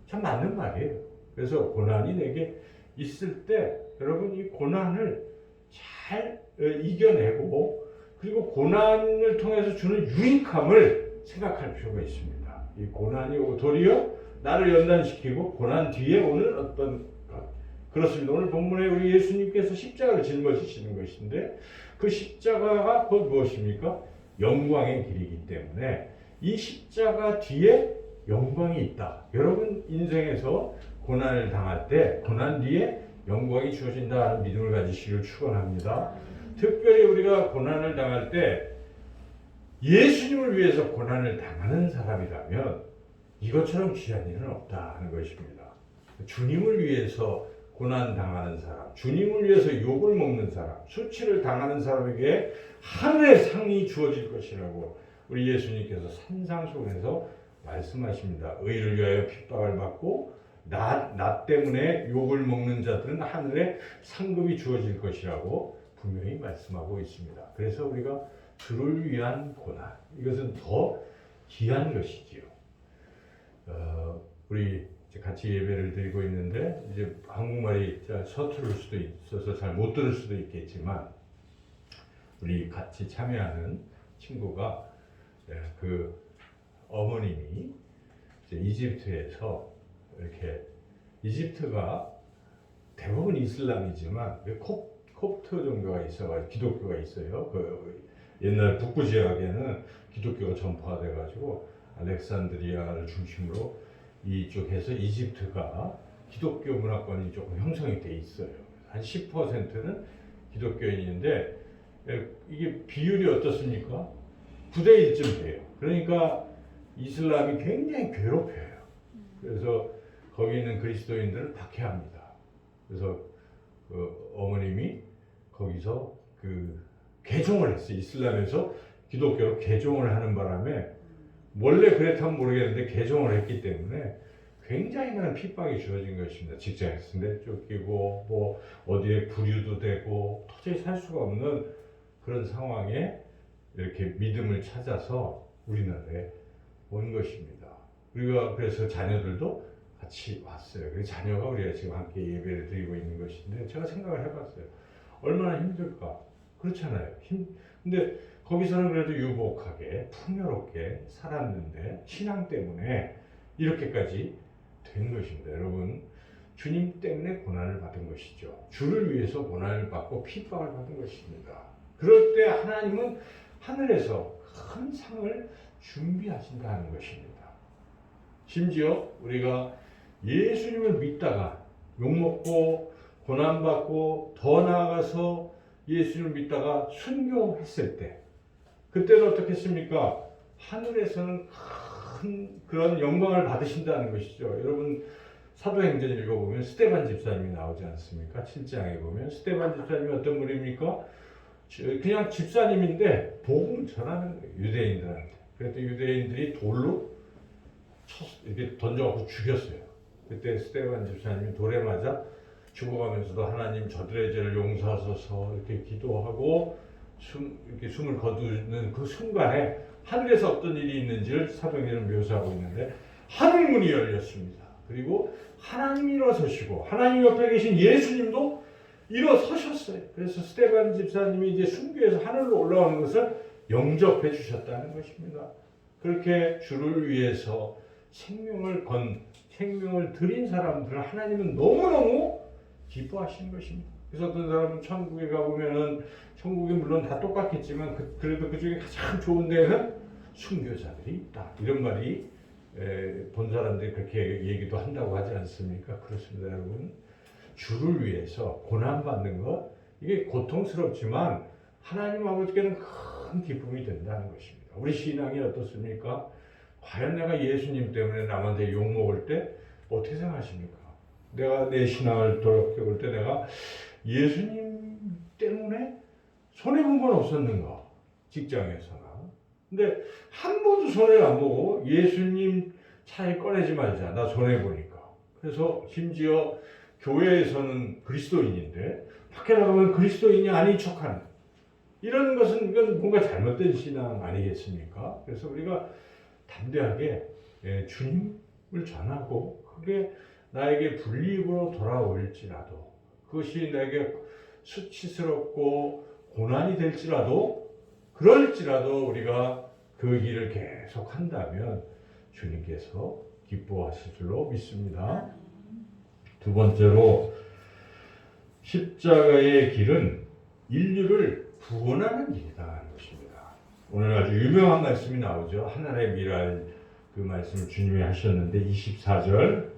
참 맞는 말이에요. 그래서 고난이 내게 있을 때 여러분 이 고난을 잘 이겨내고 그리고 고난을 통해서 주는 유익함을 생각할 필요가 있습니다. 이 고난이 도리어 나를 연단시키고 고난 뒤에 오는 어떤 것. 그렇습니다. 오늘 본문에 우리 예수님께서 십자가를 짊어지시는 것인데 그 십자가가 곧 무엇입니까? 영광의 길이기 때문에 이 십자가 뒤에 영광이 있다. 여러분 인생에서 고난을 당할 때 고난 뒤에 영광이 주어진다는 믿음을 가지시기를 축원합니다. 특별히 우리가 고난을 당할 때 예수님을 위해서 고난을 당하는 사람이라면 이것처럼 귀한 일은 없다는 것입니다. 주님을 위해서 고난 당하는 사람, 주님을 위해서 욕을 먹는 사람, 수치를 당하는 사람에게 하늘의 상이 주어질 것이라고 우리 예수님께서 산상 속에서 말씀하십니다. 의를 위하여 핍박을 받고 나 때문에 욕을 먹는 자들은 하늘에 상급이 주어질 것이라고 분명히 말씀하고 있습니다. 그래서 우리가 주를 위한 고난, 이것은 더 귀한 것이지요. 우리 같이 예배를 드리고 있는데 이제 한국말이 서투를 수도 있어서 잘 못 들을 수도 있겠지만 우리 같이 참여하는 친구가 그 어머님이 이제 이집트에서 이렇게 이집트가 대부분 이슬람이지만 콥트 종교가 있어가지고 기독교가 있어요. 그 옛날 북부 지역에는 기독교가 전파가 돼가지고 알렉산드리아를 중심으로 이쪽에서 이집트가 기독교 문화권이 조금 형성이 돼 있어요. 한 10%는 기독교인인데 이게 비율이 어떻습니까? 9대 1쯤 돼요. 그러니까 이슬람이 굉장히 괴롭혀요. 그래서 거기 있는 그리스도인들을 박해합니다. 그래서 그 어머님이 거기서 그 개종을 했어요. 이슬람에서 기독교로 개종을 하는 바람에 원래 그랬다면 모르겠는데 개종을 했기 때문에 굉장히 많은 핍박이 주어진 것입니다. 직장에서 내쫓기고 뭐 어디에 부류도 되고 도저히 살 수가 없는 그런 상황에 이렇게 믿음을 찾아서 우리나라에 온 것입니다. 우리가 그래서 자녀들도 같이 왔어요. 그 자녀가 우리가 지금 함께 예배를 드리고 있는 것인데 제가 생각을 해봤어요. 얼마나 힘들까? 그렇잖아요. 근데 거기서는 그래도 유복하게 풍요롭게 살았는데 신앙 때문에 이렇게까지 된 것입니다. 여러분, 주님 때문에 고난을 받은 것이죠. 주를 위해서 고난을 받고 핍박을 받은 것입니다. 그럴 때 하나님은 하늘에서 큰 상을 준비하신다는 것입니다. 심지어 우리가 예수님을 믿다가 욕먹고 고난받고 더 나아가서 예수님을 믿다가 순교했을 때 그때는 어떻겠습니까? 하늘에서는 큰 그런 영광을 받으신다는 것이죠. 여러분 사도행전 읽어보면 스데반 집사님이 나오지 않습니까? 7장에 보면 스데반 집사님이 어떤 분입니까? 그냥 집사님인데 복음을 전하는 거예요. 유대인들한테. 그래서 유대인들이 돌로 이렇게 던져갖고 죽였어요. 그때 스데반 집사님이 돌에 맞아 죽어가면서도 하나님 저들의 죄를 용서하소서 이렇게 기도하고 이렇게 숨을 거두는 그 순간에 하늘에서 어떤 일이 있는지를 사도행전은 묘사하고 있는데 하늘 문이 열렸습니다. 그리고 하나님이 일어서시고 하나님 옆에 계신 예수님도 일어서셨어요. 그래서 스데반 집사님이 이제 순교해서 하늘로 올라오는 것을 영접해 주셨다는 것입니다. 그렇게 주를 위해서 생명을 드린 사람들을 하나님은 너무너무 기뻐하시는 것입니다. 그래서 어떤 사람은 천국에 가보면은 천국이 물론 다 똑같겠지만 그래도 그 중에 가장 좋은 데는 순교자들이 있다. 이런 말이 본 사람들이 그렇게 얘기도 한다고 하지 않습니까? 그렇습니다, 여러분. 주를 위해서 고난받는 것, 이게 고통스럽지만 하나님 아버지께는 큰 기쁨이 된다는 것입니다. 우리 신앙이 어떻습니까? 과연 내가 예수님 때문에 남한테 욕먹을 때 어떻게 생각하십니까? 내가 내 신앙을 돌아볼 때 내가 예수님 때문에 손해본 건 없었는가? 직장에서나. 근데 한 번도 손해를 안 보고 예수님 차에 꺼내지 말자. 나 손해보니까. 그래서 심지어 교회에서는 그리스도인인데 밖에 나가면 그리스도인이 아닌 척하는 이런 것은 이건 뭔가 잘못된 신앙 아니겠습니까? 그래서 우리가 담대하게 주님을 전하고 그게 나에게 불이익으로 돌아올지라도 그것이 내게 수치스럽고 고난이 될지라도 그럴지라도 우리가 그 길을 계속 한다면 주님께서 기뻐하실 줄로 믿습니다. 두 번째로 십자가의 길은 인류를 구원하는 길이다 하는 것입니다. 오늘 아주 유명한 말씀이 나오죠. 하늘의 미랄 그 말씀을 주님이 하셨는데 24절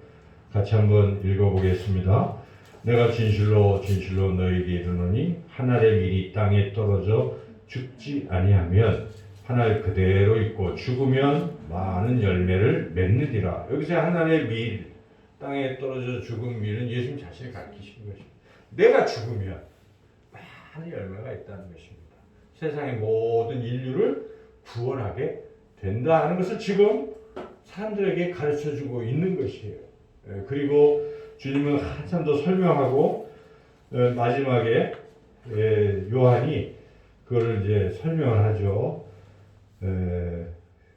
같이 한번 읽어보겠습니다. 내가 진실로 진실로 너희에게 이르노니 하늘의 밀이 땅에 떨어져 죽지 아니하면 하늘 그대로 있고 죽으면 많은 열매를 맺느니라. 여기서 하늘의 밀, 땅에 떨어져 죽은 밀은 예수님 자신이 가르치신 것입니다. 내가 죽으면 많은 열매가 있다는 것입니다. 세상의 모든 인류를 구원하게 된다 하는 것을 지금 사람들에게 가르쳐주고 있는 것이에요. 그리고 주님은 한참 더 설명하고 마지막에 요한이 그걸 이제 설명을 하죠.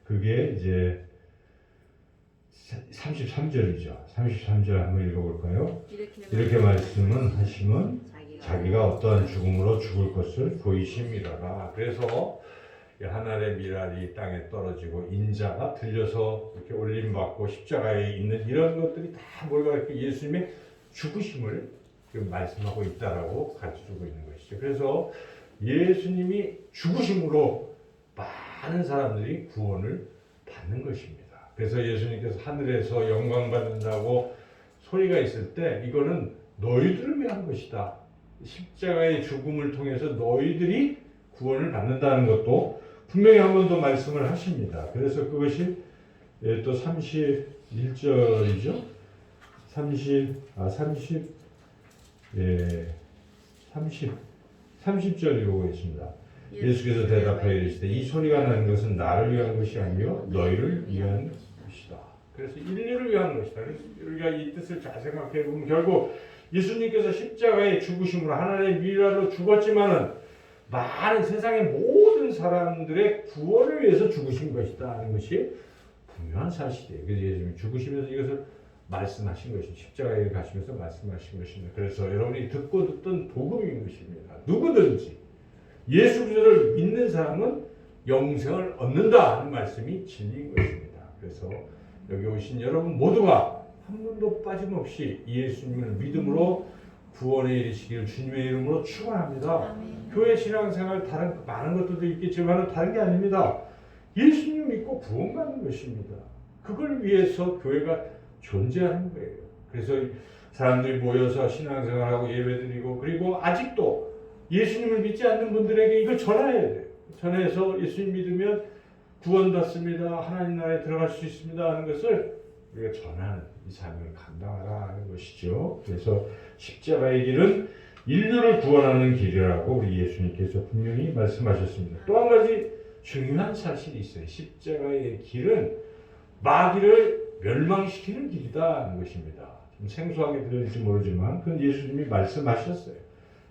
그게 이제 33절이죠. 33절 한번 읽어볼까요? 이렇게 말씀은 하시면 자기가 어떠한 죽음으로 죽을 것을 보이심이라라. 그래서 하늘의 미랄이 땅에 떨어지고 인자가 들려서 이렇게 올림받고 십자가에 있는 이런 것들이 다 뭘까 이렇게 예수님의 죽으심을 말씀하고 있다라고 가르쳐주고 있는 것이죠. 그래서 예수님이 죽으심으로 많은 사람들이 구원을 받는 것입니다. 그래서 예수님께서 하늘에서 영광 받는다고 소리가 있을 때 이거는 너희들을 위한 것이다. 십자가의 죽음을 통해서 너희들이 구원을 받는다는 것도 분명히 한 번 더 말씀을 하십니다. 그래서 그것이 또 31절이죠. 30절 읽어보겠습니다. 예수께서 대답하여 이르시되 이 소리가 나는 것은 나를 위한 것이 아니요 너희를 위한 것이다. 그래서 인류를 위한 것이다. 그래서 우리가 이 뜻을 잘 생각해 보면 결국 예수님께서 십자가의 죽으심으로 하나님의 미랄로 죽었지만은 많은 세상의 모든 사람들의 구원을 위해서 죽으신 것이다 하는 것이 분명한 사실이에요. 그래서 예수님이 죽으시면서 이것을 말씀하신 것입니다. 십자가에 가시면서 말씀하신 것입니다. 그래서 여러분이 듣고 듣던 복음인 것입니다. 누구든지 예수 그리스도를 믿는 사람은 영생을 얻는다 하는 말씀이 진리인 것입니다. 그래서 여기 오신 여러분 모두가 한 분도 빠짐없이 예수님을 믿음으로 구원에 이르시기를 주님의 이름으로 축원합니다. 아멘. 교회 신앙생활 다른 많은 것들도 있겠지만 다른 게 아닙니다. 예수님 믿고 구원받는 것입니다. 그걸 위해서 교회가 존재하는 거예요. 그래서 사람들이 모여서 신앙생활하고 예배드리고 그리고 아직도 예수님을 믿지 않는 분들에게 이걸 전해야 돼요. 전해서 예수님 믿으면 구원받습니다. 하나님 나라에 들어갈 수 있습니다 하는 것을 우리가 전하는 이 사명을 감당하라 하는 것이죠. 그래서 십자가의 길은 인류를 구원하는 길이라고 우리 예수님께서 분명히 말씀하셨습니다. 또 한 가지 중요한 사실이 있어요. 십자가의 길은 마귀를 멸망시키는 길이다 하는 것입니다. 좀 생소하게 들릴지 모르지만 그건 예수님이 말씀하셨어요.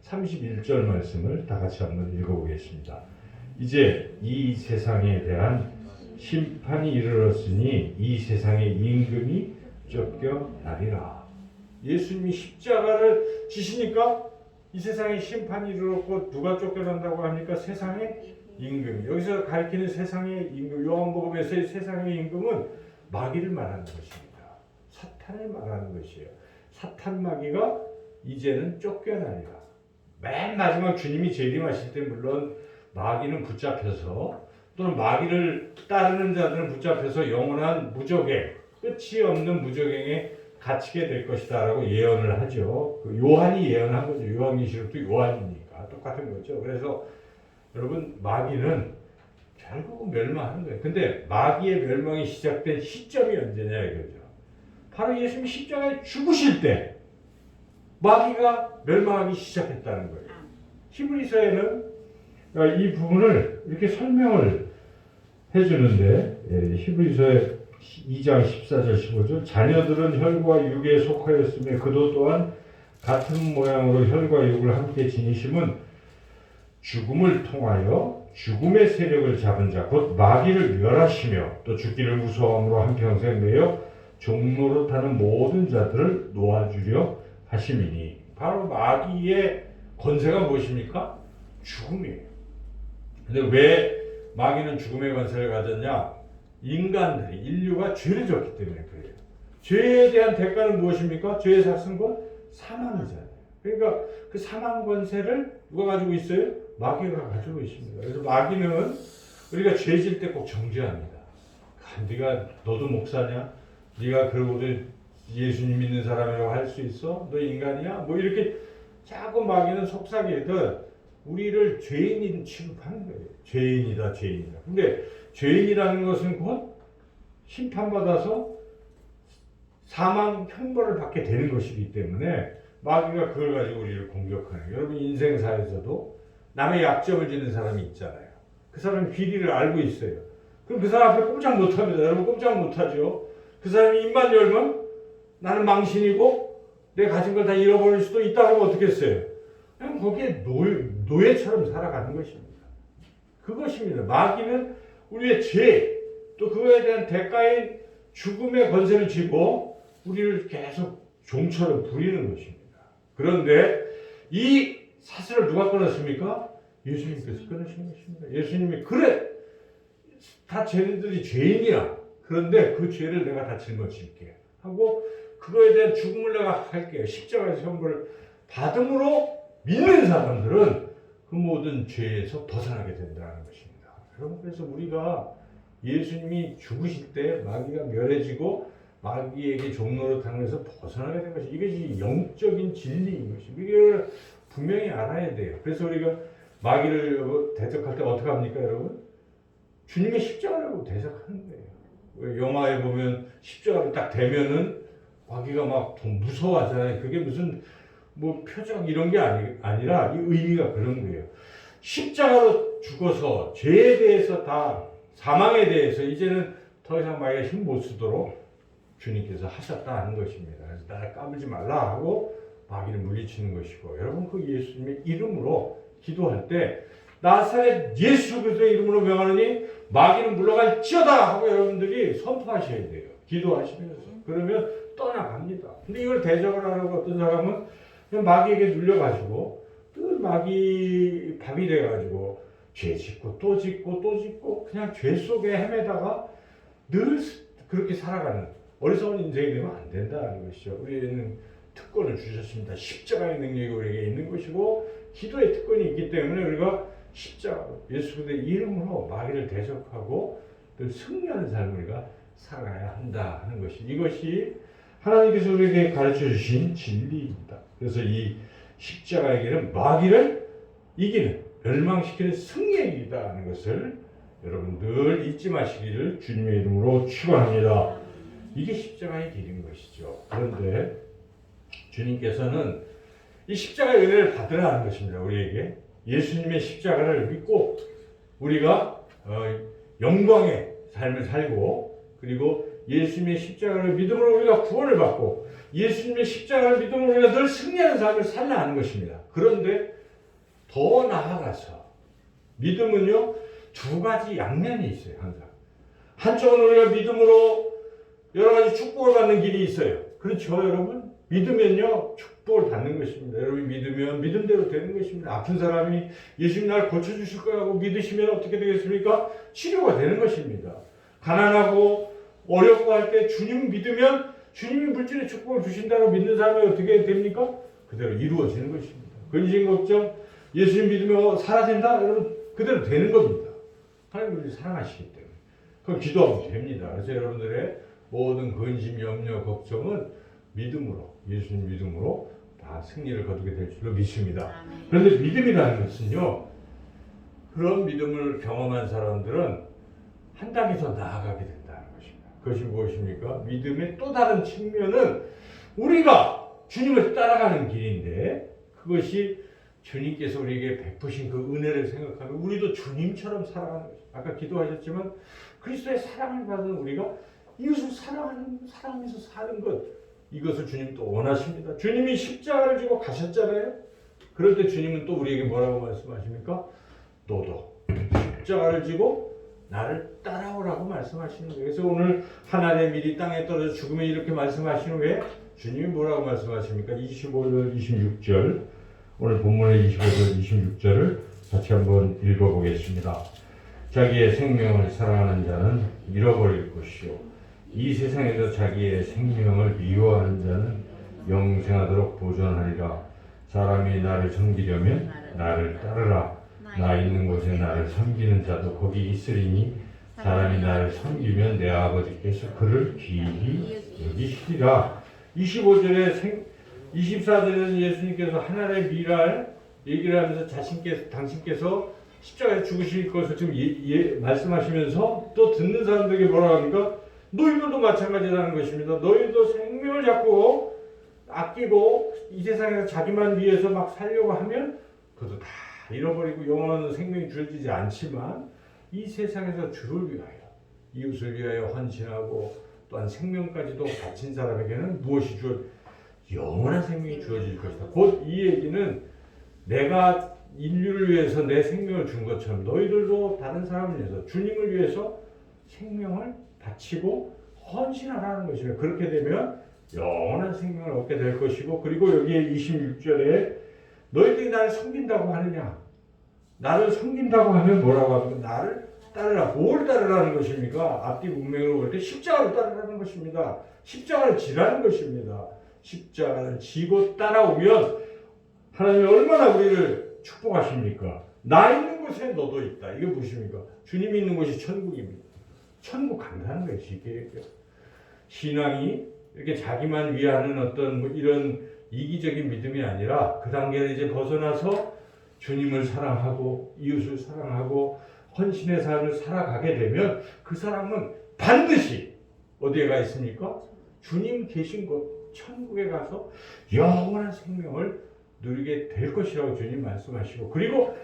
31절 말씀을 다 같이 한번 읽어보겠습니다. 이제 이 세상에 대한 심판이 이르렀으니 이 세상의 임금이 쫓겨나리라. 예수님이 십자가를 지시니까 이 세상에 심판이 이르렀고 누가 쫓겨난다고 합니까? 세상의 임금. 여기서 가리키는 세상의 임금, 요한복음에서의 세상의 임금은 마귀를 말하는 것입니다. 사탄을 말하는 것이에요. 사탄 마귀가 이제는 쫓겨나리라. 맨 마지막 주님이 재림하실 때 물론 마귀는 붙잡혀서 또는 마귀를 따르는 자들은 붙잡혀서 영원한 무적행, 끝이 없는 무적행에 갇히게 될 것이다 라고 예언을 하죠. 그 요한이 예언한 거죠. 요한계시록도 요한이니까 똑같은 거죠. 그래서 여러분 마귀는 결국은 멸망하는 거예요. 근데 마귀의 멸망이 시작된 시점이 언제냐 이거죠. 바로 예수님이 십자가에 죽으실 때 마귀가 멸망하기 시작했다는 거예요. 히브리서에는 이 부분을 이렇게 설명을 해주는데 히브리서의 2장 14절 15절 자녀들은 혈과 육에 속하였으며 그도 또한 같은 모양으로 혈과 육을 함께 지니심은 죽음을 통하여 죽음의 세력을 잡은 자 곧 마귀를 멸하시며 또 죽기를 무서워함으로 한평생 매여 종로로 타는 모든 자들을 놓아주려 하심이니. 바로 마귀의 권세가 무엇입니까? 죽음이에요. 근데 왜 마귀는 죽음의 권세를 가졌냐? 인간들이, 인류가 죄를 졌기 때문에 그래요. 죄에 대한 대가는 무엇입니까? 죄의 삭승권? 사망이잖아요. 그러니까 그 사망 권세를 누가 가지고 있어요? 마귀가 가지고 있습니다. 그래서 마귀는 우리가 죄질 때 꼭 정죄합니다. 네가 너도 목사냐? 네가 그러고도 예수님 믿는 사람이라고 할 수 있어? 너 인간이야? 뭐 이렇게 자꾸 마귀는 속삭이듯 우리를 죄인인 취급하는 거예요. 죄인이다, 죄인이다. 근데 죄인이라는 것은 곧 심판받아서 사망 형벌을 받게 되는 것이기 때문에 마귀가 그걸 가지고 우리를 공격하는 거예요. 여러분 인생사에서도 남의 약점을 지는 사람이 있잖아요. 그 사람이 비리를 알고 있어요. 그럼 그 사람 앞에 꼼짝 못합니다. 여러분 꼼짝 못하죠. 그 사람이 입만 열면 나는 망신이고 내 가진 걸 다 잃어버릴 수도 있다고 하면 어떻게 했어요? 그냥 거기에 노예처럼 살아가는 것입니다. 그것입니다. 마귀는 우리의 죄, 또 그거에 대한 대가인 죽음의 권세를 쥐고 우리를 계속 종처럼 부리는 것입니다. 그런데 이 사슬을 누가 끊었습니까? 예수님께서 끊으신 것입니다. 예수님이 그래 다 쟤네들이 죄인이야. 그런데 그 죄를 내가 다 짊어질게 하고 그거에 대한 죽음을 내가 할게요. 십자가의 선고를 받음으로 믿는 사람들은 그 모든 죄에서 벗어나게 된다는 것입니다. 여러분 그래서 우리가 예수님이 죽으실 때 마귀가 멸해지고 마귀에게 종노릇하는 것에서 벗어나게 된 것이 이것이 영적인 진리인 것입니다. 이걸 분명히 알아야 돼요. 그래서 우리가 마귀를 대적할 때 어떻게 합니까 여러분? 주님의 십자가라고 대적하는 거예요. 영화에 보면 십자가를 딱 대면은 마귀가 막 더 무서워하잖아요. 그게 무슨 뭐 표정 이런 게 아니라 이 의미가 그런 거예요. 십자가로 죽어서 죄에 대해서 다 사망에 대해서 이제는 더 이상 마귀가 힘 못 쓰도록 주님께서 하셨다 하는 것입니다. 그래서 나를 까불지 말라 하고 마귀를 물리치는 것이고 여러분 그 예수님의 이름으로 기도할 때 나사렛 예수 그리스도의 이름으로 명하노니 마귀는 물러갈지어다 하고 여러분들이 선포하셔야 돼요. 기도하시면서. 그러면 떠나갑니다. 근데 이걸 대적을 하려고 어떤 사람은 그냥 마귀에게 눌려가지고 또 마귀 밥이 돼가지고 죄 짓고 또 짓고 또 짓고 그냥 죄 속에 헤매다가 늘 그렇게 살아가는 어리석은 인생이 되면 안 된다는 것이죠. 우리에는 특권을 주셨습니다. 십자가의 능력이 우리에게 있는 것이고 기도의 특권이 있기 때문에 우리가 십자가로 예수 그리스도의 이름으로 마귀를 대적하고 늘 승리하는 삶을 우리가 살아야 한다 하는 것이 이것이 하나님께서 우리에게 가르쳐 주신 진리입니다. 그래서 이 십자가의 길은 마귀를 이기는 멸망시키는 승리의 길이다 하는 것을 여러분 늘 잊지 마시기를 주님의 이름으로 축원합니다. 이게 십자가의 길인 것이죠. 그런데 주님께서는 이 십자가의 은혜를 받으라 하는 것입니다. 우리에게 예수님의 십자가를 믿고 우리가 영광의 삶을 살고 그리고 예수님의 십자가를 믿음으로 우리가 구원을 받고 예수님의 십자가를 믿음으로 우리가 늘 승리하는 삶을 살라 하는 것입니다. 그런데 더 나아가서 믿음은요 두 가지 양면이 있어요. 항상 한쪽은 우리가 믿음으로 여러 가지 축복을 받는 길이 있어요. 그렇죠 여러분? 믿으면요 축복을 받는 것입니다. 여러분이 믿으면 믿음대로 되는 것입니다. 아픈 사람이 예수님 나를 고쳐주실 거라고 믿으시면 어떻게 되겠습니까? 치료가 되는 것입니다. 가난하고 어렵고 할 때 주님 믿으면 주님이 물질의 축복을 주신다고 믿는 사람이 어떻게 됩니까? 그대로 이루어지는 것입니다. 근심 걱정 예수님 믿으면 사라진다? 여러분 그대로 되는 겁니다. 하나님 우리를 사랑하시기 때문에 그럼 기도하면 됩니다. 그래서 여러분들의 모든 근심, 염려, 걱정은 믿음으로 예수님 믿음으로 다 승리를 거두게 될 줄로 믿습니다. 아멘. 그런데 믿음이라는 것은요, 그런 믿음을 경험한 사람들은 한 단계 더 나아가게 된다는 것입니다. 그것이 무엇입니까? 믿음의 또 다른 측면은 우리가 주님을 따라가는 길인데 그것이 주님께서 우리에게 베푸신 그 은혜를 생각하면 우리도 주님처럼 살아가는 것입니다. 아까 기도하셨지만 그리스도의 사랑을 받은 우리가 이웃을 사랑하면서 사는 것, 이것을 주님 또 원하십니다. 주님이 십자가를 지고 가셨잖아요. 그럴 때 주님은 또 우리에게 뭐라고 말씀하십니까? 너도 십자가를 지고 나를 따라오라고 말씀하시는 거예요. 그래서 오늘 한 알의 밀이 땅에 떨어져 죽으면 이렇게 말씀하시는 후에 주님이 뭐라고 말씀하십니까? 25절, 26절 오늘 본문의 25절, 26절을 같이 한번 읽어보겠습니다. 자기의 생명을 사랑하는 자는 잃어버릴 것이요 이 세상에서 자기의 생명을 미워하는 자는 영생하도록 보존하리라. 사람이 나를 섬기려면 나를 따르라. 나 있는 곳에 나를 섬기는 자도 거기 있으리니 사람이 나를 섬기면 내 아버지께서 그를 귀히 여기시리라. 25절에 24절에는 예수님께서 하나의 미랄 얘기를 하면서 당신께서 십자가에 죽으실 것을 지금 말씀하시면서 또 듣는 사람들에게 뭐라고 합니까? 너희들도 마찬가지라는 것입니다. 너희도 생명을 잡고 아끼고 이 세상에서 자기만 위해서 막 살려고 하면 그것도 다 잃어버리고 영원한 생명이 주어지지 않지만 이 세상에서 주를 위하여 이웃을 위하여 헌신하고 또한 생명까지도 바친 사람에게는 무엇이 영원한 생명이 주어질 것이다. 곧 이 얘기는 내가 인류를 위해서 내 생명을 준 것처럼 너희들도 다른 사람을 위해서 주님을 위해서 생명을 바치고 헌신하라는 것이에요. 그렇게 되면 영원한 생명을 얻게 될 것이고, 그리고 여기에 26절에 너희들이 나를 섬긴다고 하느냐? 나를 섬긴다고 하면 뭐라고 합니까? 나를 따르라. 뭘 따르라는 것입니까? 앞뒤 문맥으로 볼 때 십자가를 따르라는 것입니다. 십자가를 지라는 것입니다. 십자가를 지고 따라오면 하나님이 얼마나 우리를 축복하십니까? 나 있는 곳에 너도 있다. 이게 무엇입니까? 주님이 있는 곳이 천국입니다. 천국 간다는 거예요. 쉽게 신앙이 이렇게 자기만 위하는 어떤 뭐 이런 이기적인 믿음이 아니라 그 단계를 이제 벗어나서 주님을 사랑하고 이웃을 사랑하고 헌신의 삶을 살아가게 되면 그 사람은 반드시 어디에 가 있습니까? 주님 계신 곳 천국에 가서 영원한 생명을 누리게 될 것이라고 주님 말씀하시고, 그리고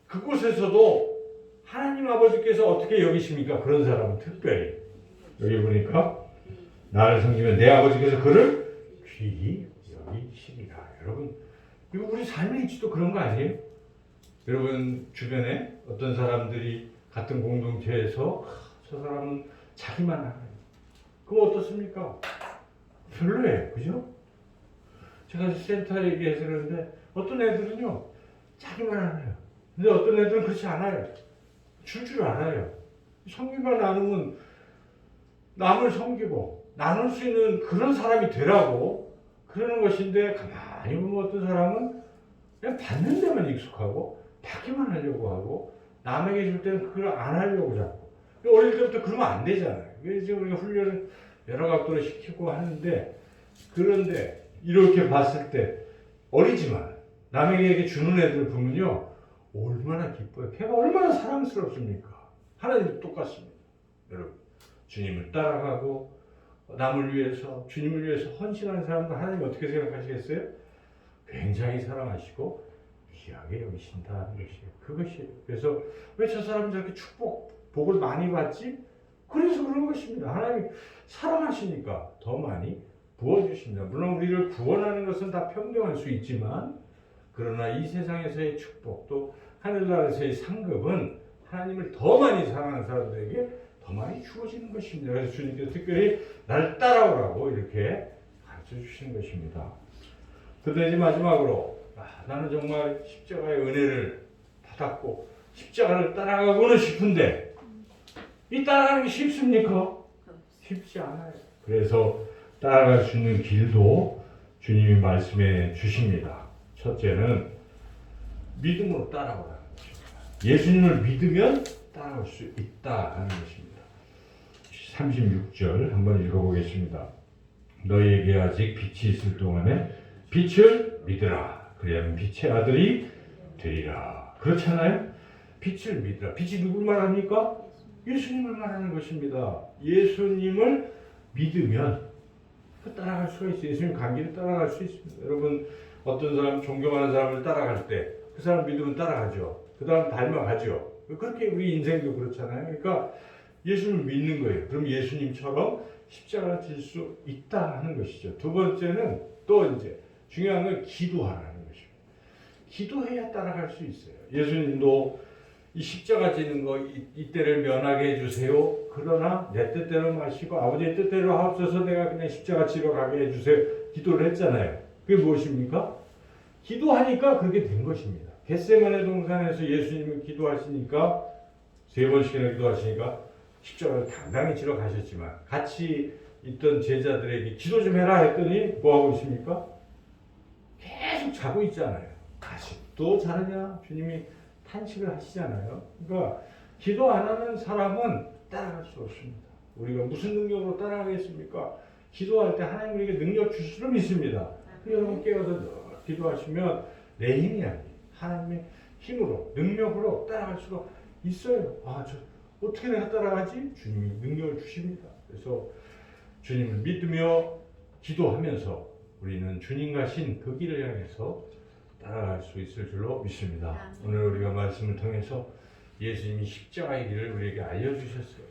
그곳에서도 하나님 아버지께서 어떻게 여기십니까? 그런 사람은 특별히 여기 보니까 나를 섬기면 내 아버지께서 그를 귀히 여기시리라. 여러분, 이거 우리 삶에 있지도 그런 거 아니에요? 여러분 주변에 어떤 사람들이 같은 공동체에서 저 사람은 자기만 알아요. 그럼 어떻습니까? 별로예요. 그죠? 제가 센터 얘기해서 그러는데 어떤 애들은요 자기만 알아요. 근데 어떤 애들은 그렇지 않아요. 줄 알아요. 섬기만 나누면 남을 섬기고 나눌 수 있는 그런 사람이 되라고 그러는 것인데, 가만히 보면 어떤 사람은 그냥 받는 데만 익숙하고 받기만 하려고 하고 남에게 줄 때는 그걸 안 하려고 자꾸. 어릴 때부터 그러면 안 되잖아요. 그래서 우리가 훈련을 여러 각도로 시키고 하는데, 그런데 이렇게 봤을 때 어리지만 남에게 주는 애들 보면요 얼마나 기뻐요. 걔가 얼마나 사랑스럽습니까? 하나님도 똑같습니다. 여러분 주님을 따라가고 남을 위해서 주님을 위해서 헌신하는 사람도 하나님 어떻게 생각하시겠어요? 굉장히 사랑하시고 귀하게 여기신다는 것이에요. 그것이에요. 그래서 왜 저 사람은 저렇게 복을 많이 받지? 그래서 그런 것입니다. 하나님이 사랑하시니까 더 많이 부어주십니다. 물론 우리를 구원하는 것은 다 평등할 수 있지만, 그러나 이 세상에서의 축복 또 하늘나라에서의 상급은 하나님을 더 많이 사랑하는 사람들에게 더 많이 주어지는 것입니다. 그래서 주님께서 특별히 나를 따라오라고 이렇게 가르쳐 주시는 것입니다. 그런데 이제 마지막으로 나는 정말 십자가의 은혜를 받았고 십자가를 따라가고는 싶은데 이 따라가는 게 쉽습니까? 쉽지 않아요. 그래서 따라갈 수 있는 길도 주님이 말씀해 주십니다. 첫째는 믿음으로 따라오라는 것입니다. 예수님을 믿으면 따라올 수 있다 하는 것입니다. 36절 한번 읽어보겠습니다. 너희에게 아직 빛이 있을 동안에 빛을 믿으라. 그리하면 빛의 아들이 되리라. 그렇잖아요? 빛을 믿으라. 빛이 누굴 말합니까? 예수님을 말하는 것입니다. 예수님을 믿으면 따라갈 수가 있어요. 예수님 관계를 따라갈 수 있습니다. 여러분, 어떤 사람, 존경하는 사람을 따라갈 때 그 사람 믿으면 따라가죠. 그 다음 닮아가죠. 그렇게 우리 인생도 그렇잖아요. 그러니까 예수님을 믿는 거예요. 그럼 예수님처럼 십자가를 질 수 있다 하는 것이죠. 두 번째는 또 이제 중요한 건 기도하라는 것입니다. 기도해야 따라갈 수 있어요. 예수님도 이 십자가 지는 거 이때를 면하게 해주세요. 그러나 내 뜻대로 마시고 아버지의 뜻대로 하옵소서. 내가 그냥 십자가 지러 가게 해주세요. 기도를 했잖아요. 그게 무엇입니까? 기도하니까 그렇게 된 것입니다. 겟세마네 동산에서 예수님이 기도하시니까 3번씩이나 기도하시니까 십자가를 당당히 지러 가셨지만 같이 있던 제자들에게 기도 좀 해라 했더니 뭐하고 있습니까? 계속 자고 있잖아요. 아직도 자느냐? 주님이 탄식을 하시잖아요. 그러니까 기도 안 하는 사람은 따라갈 수 없습니다. 우리가 무슨 능력으로 따라가겠습니까? 기도할 때 하나님 우리에게 능력 주시를 믿습니다. 여러분 깨어서 기도하시면 내 힘이 아니에요. 하나님의 힘으로, 능력으로 따라갈 수가 있어요. 저 어떻게 내가 따라가지? 주님이 능력을 주십니다. 그래서 주님을 믿으며 기도하면서 우리는 주님 가신 그 길을 향해서 따라갈 수 있을 줄로 믿습니다. 오늘 우리가 말씀을 통해서 예수님이 십자가의 길을 우리에게 알려주셨어요.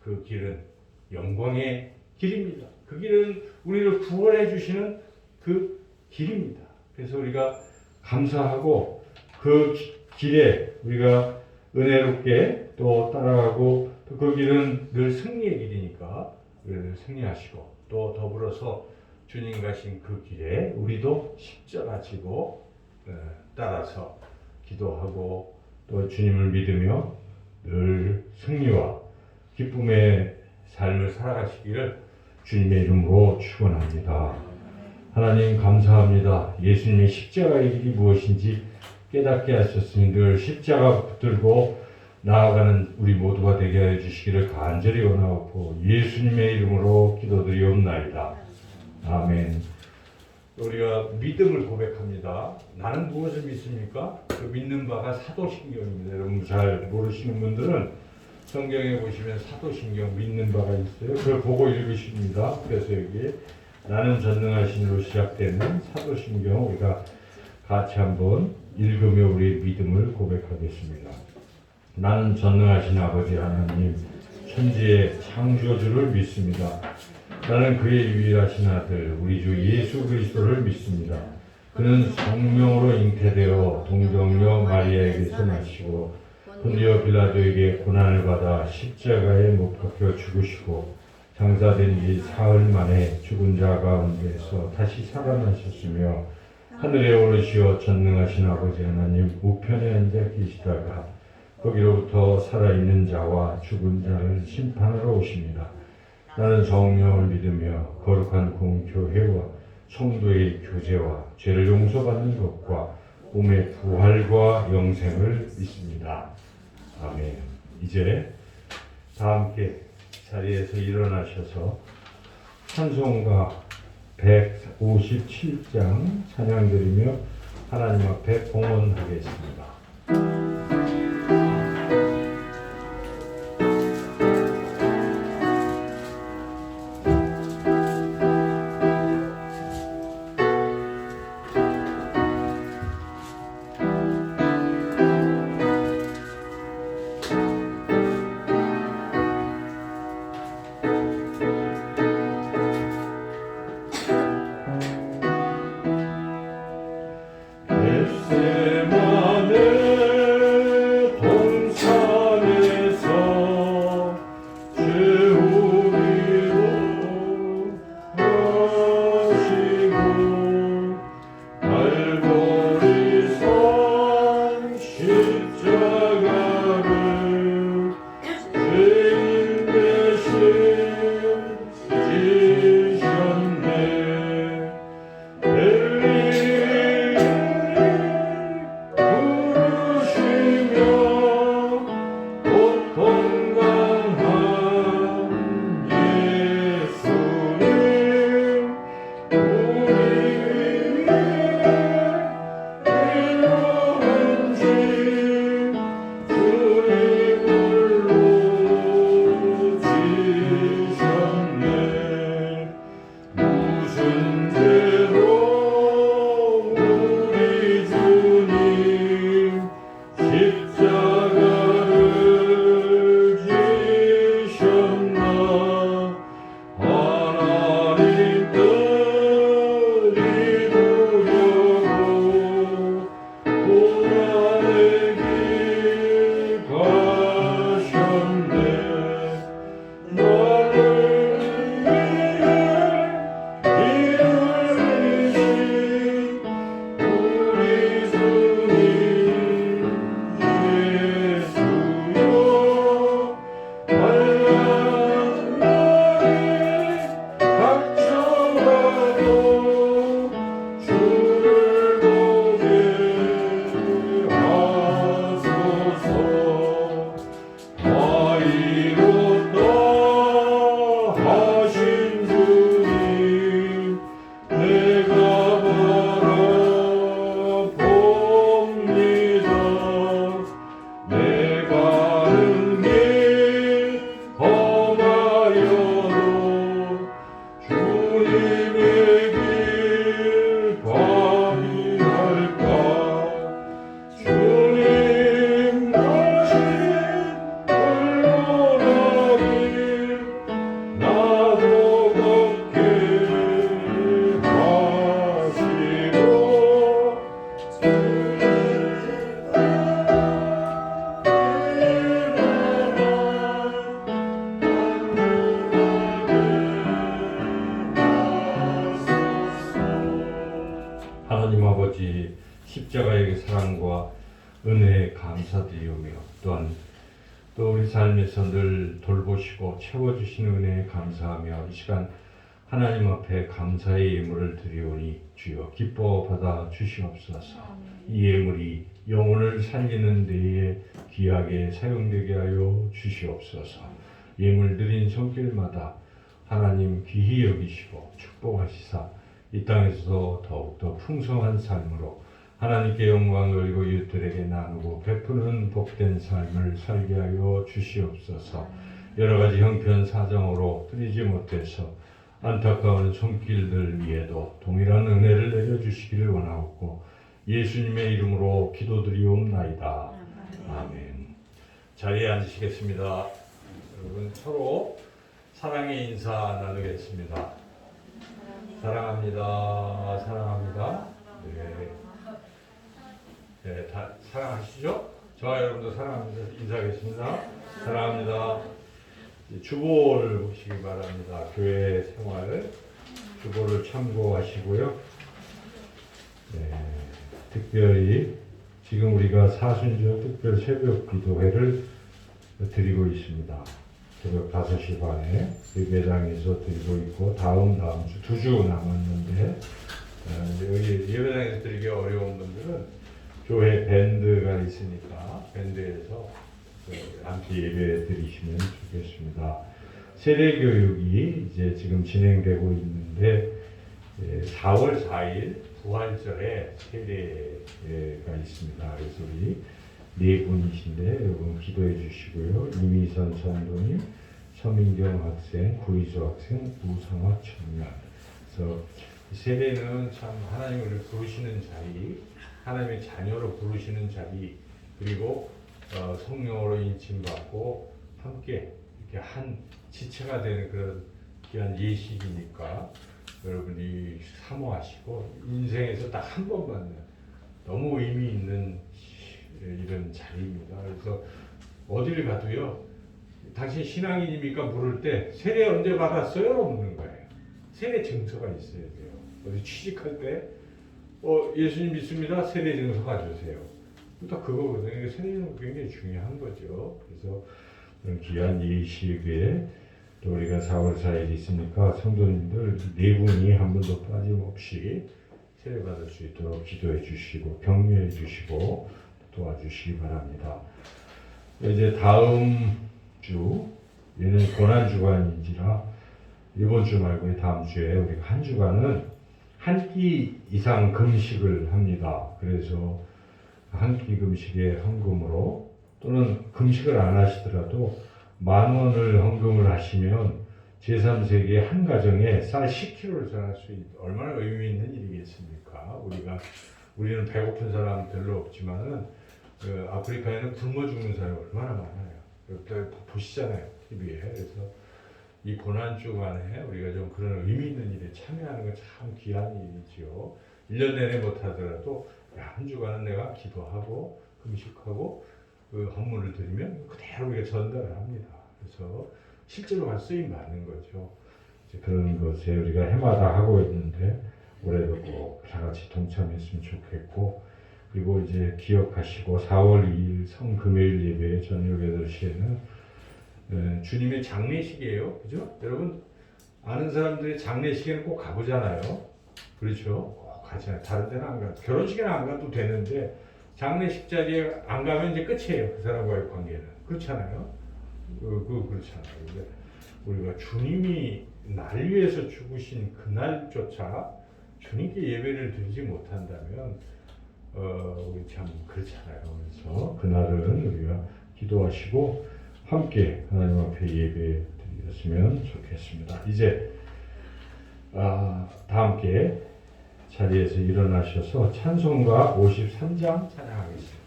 그 길은 영광의 길입니다. 그 길은 우리를 구원해 주시는 그 길입니다. 그래서 우리가 감사하고 그 길에 우리가 은혜롭게 또 따라가고 또 그 길은 늘 승리의 길이니까 우리를 승리하시고 또 더불어서 주님 가신 그 길에 우리도 십자가 지고 따라서 기도하고 또 주님을 믿으며 늘 승리와 기쁨의 삶을 살아가시기를 주님의 이름으로 축원합니다. 하나님 감사합니다. 예수님의 십자가의 길이 무엇인지 깨닫게 하셨으니 늘 십자가 붙들고 나아가는 우리 모두가 되게 해주시기를 간절히 원하고 예수님의 이름으로 기도드리옵나이다. 아멘. 우리가 믿음을 고백합니다. 나는 무엇을 믿습니까? 그 믿는 바가 사도신경입니다. 여러분 잘 모르시는 분들은 성경에 보시면 사도신경 믿는 바가 있어요. 그걸 보고 읽으십니다. 그래서 여기 나는 전능하신 이로 시작되는 사도신경 우리가 같이 한번 읽으며 우리의 믿음을 고백하겠습니다. 나는 전능하신 아버지 하나님 천지의 창조주를 믿습니다. 나는 그의 유일하신 아들 우리 주 예수 그리스도를 믿습니다. 그는 성령으로 잉태되어 동정녀 마리아에게서 나시고 본디오 빌라도에게 고난을 받아 십자가에 못 박혀 죽으시고 장사된 지 사흘 만에 죽은 자 가운데서 다시 살아나셨으며 하늘에 오르시어 전능하신 아버지 하나님 우편에 앉아 계시다가 거기로부터 살아있는 자와 죽은 자를 심판하러 오십니다. 나는 성령을 믿으며 거룩한 공교회와 성도의 교제와 죄를 용서받는 것과 몸의 부활과 영생을 믿습니다. 아멘. 이제 다 함께 자리에서 일어나셔서 찬송가 157장 찬양드리며 하나님 앞에 봉헌하겠습니다. 십자가를 죄인 대신 은혜에 감사드리오며 또한 또 우리 삶에서 늘 돌보시고 채워주시는 은혜에 감사하며 이 시간 하나님 앞에 감사의 예물을 드리오니 주여 기뻐 받아 주시옵소서. 이 예물이 영혼을 살리는 데에 귀하게 사용되게 하여 주시옵소서. 예물 드린 손길마다 하나님 귀히 여기시고 축복하시사 이 땅에서 더욱더 풍성한 삶으로 하나님께 영광 돌리고 이웃들에게 나누고 베푸는 복된 삶을 살게 하여 주시옵소서. 여러 가지 형편 사정으로 드리지 못해서 안타까운 손길들 위에도 동일한 은혜를 내려주시기를 원하옵고 예수님의 이름으로 기도드리옵나이다. 아멘. 자리에 앉으시겠습니다. 여러분 서로 사랑의 인사 나누겠습니다. 사랑합니다. 사랑합니다. 네, 다 사랑하시죠? 저와 여러분도 사랑합니다. 인사하겠습니다. 사랑합니다. 주보를 보시기 바랍니다. 교회 생활 주보를 참고하시고요. 네, 특별히 지금 우리가 사순절 특별 새벽 기도회를 드리고 있습니다. 새벽 5시 반에 예배당에서 드리고 있고 다음 주 2주 남았는데 여기 예배당에서 드리기 어려운 분들은 교회 밴드가 있으니까 밴드에서 함께 예배 드리시면 좋겠습니다. 세례 교육이 이제 지금 진행되고 있는데 4월 4일 부활절에 세례가 있습니다. 그래서 우리 네 분이신데 여러분 기도해 주시고요. 이미선 전도님, 서민경 학생, 구희수 학생, 우성학 청년. 그래서 세례는 참 하나님을 부르시는 자리, 하나님의 자녀로 부르시는 자리, 그리고 성령으로 인침받고 함께 이렇게 한 지체가 되는 그런 귀한 예식이니까 여러분이 사모하시고 인생에서 딱 한 번 받는 너무 의미 있는 이런 자리입니다. 그래서 어딜 가도요, 당신 신앙인입니까? 물을 때 세례 언제 받았어요? 묻는 거예요. 세례 증서가 있어야 돼요. 어디 취직할 때 예수님 믿습니다. 세례 증서 가져오세요. 딱 그거거든요. 세례는 굉장히 중요한 거죠. 그래서 그런 귀한 예식에 또 우리가 4월 4일 있으니까 성도님들 네 분이 한 번도 빠짐없이 세례 받을 수 있도록 기도해 주시고 격려해 주시고 도와주시기 바랍니다. 이제 다음 주, 얘는 고난 주간인지라 이번 주 말고 다음 주에 우리가 한 주간은 한 끼 이상 금식을 합니다. 그래서 한 끼 금식의 헌금으로 또는 금식을 안 하시더라도 10,000원을 헌금을 하시면 제3세계 한 가정에 쌀 10kg를 전할 수 있는 얼마나 의미 있는 일이겠습니까? 우리는 배고픈 사람 별로 없지만은 아프리카에는 굶어 죽는 사람이 얼마나 많아요. 보시잖아요, TV에. 그래서 이 고난 주간에 우리가 좀 그런 의미 있는 일에 참여하는 건 참 귀한 일이죠. 1년 내내 못하더라도 한 주간은 내가 기도하고 금식하고 그 헌물을 드리면 그대로 우리가 전달을 합니다. 그래서 실제로 갈 쓰임 받는 거죠. 이제 그런 것에 우리가 해마다 하고 있는데 올해도 꼭 다 같이 동참했으면 좋겠고, 그리고 이제 기억하시고 4월 2일 성금요일 예배 저녁 8시에는 주님의 장례식이에요. 그죠? 여러분 아는 사람들이 장례식에는 꼭 가보잖아요. 그렇죠? 꼭 가잖아요. 다른 데는 안 가. 결혼식에는 안 가도 되는데 장례식 자리에 안 가면 이제 끝이에요. 그 사람과의 관계는. 그렇잖아요. 그렇잖아요. 근데 우리가 주님이 날 위해서 죽으신 그날조차 주님께 예배를 드리지 못한다면 우리 참 그렇잖아요. 그래서 그날은 우리가 기도하시고 함께 하나님 앞에 예배 드렸으면 좋겠습니다. 이제 다 함께 자리에서 일어나셔서 찬송가 53장 찬양하겠습니다.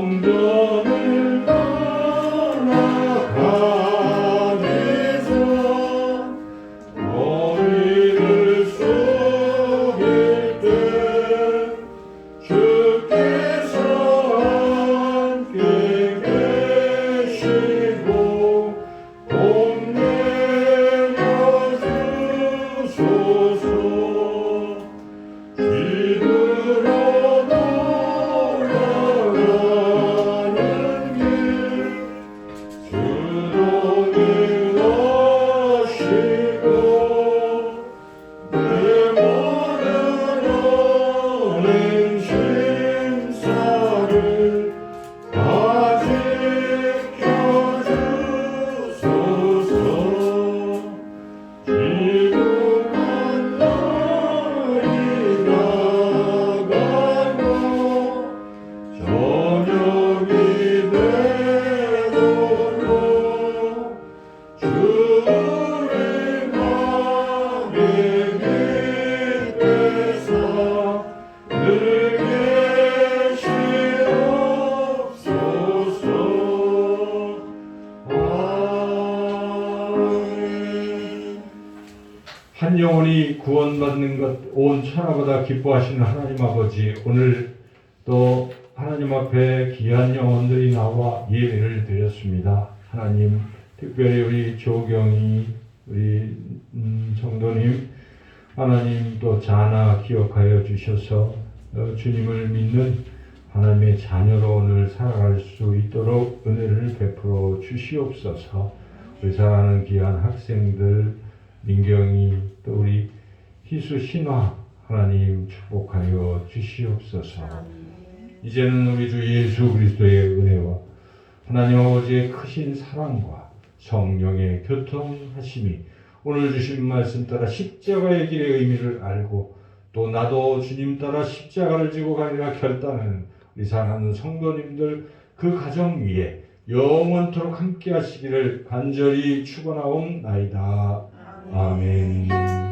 성전을 나아가면서 머리를 숙일 때 주께서 함께 한 영혼이 구원받는 것 온 천하보다 기뻐하시는 하나님 아버지, 오늘 또 하나님 앞에 귀한 영혼들이 나와 예배를 드렸습니다. 하나님, 특별히 우리 조경이, 우리 정도님, 하나님 또 자나 기억하여 주셔서 주님을 믿는 하나님의 자녀로 오늘 살아갈 수 있도록 은혜를 베풀어 주시옵소서. 우리 사랑하는 귀한 학생들, 민경이 또 우리 희수 신화 하나님 축복하여 주시옵소서. 이제는 우리 주 예수 그리스도의 은혜와 하나님 아버지의 크신 사랑과 성령의 교통하심이 오늘 주신 말씀 따라 십자가의 길의 의미를 알고 또 나도 주님 따라 십자가를 지고 가리라 결단하는 우리 사랑하는 성도님들 그 가정 위에 영원토록 함께 하시기를 간절히 축원하옵나이다. 아멘.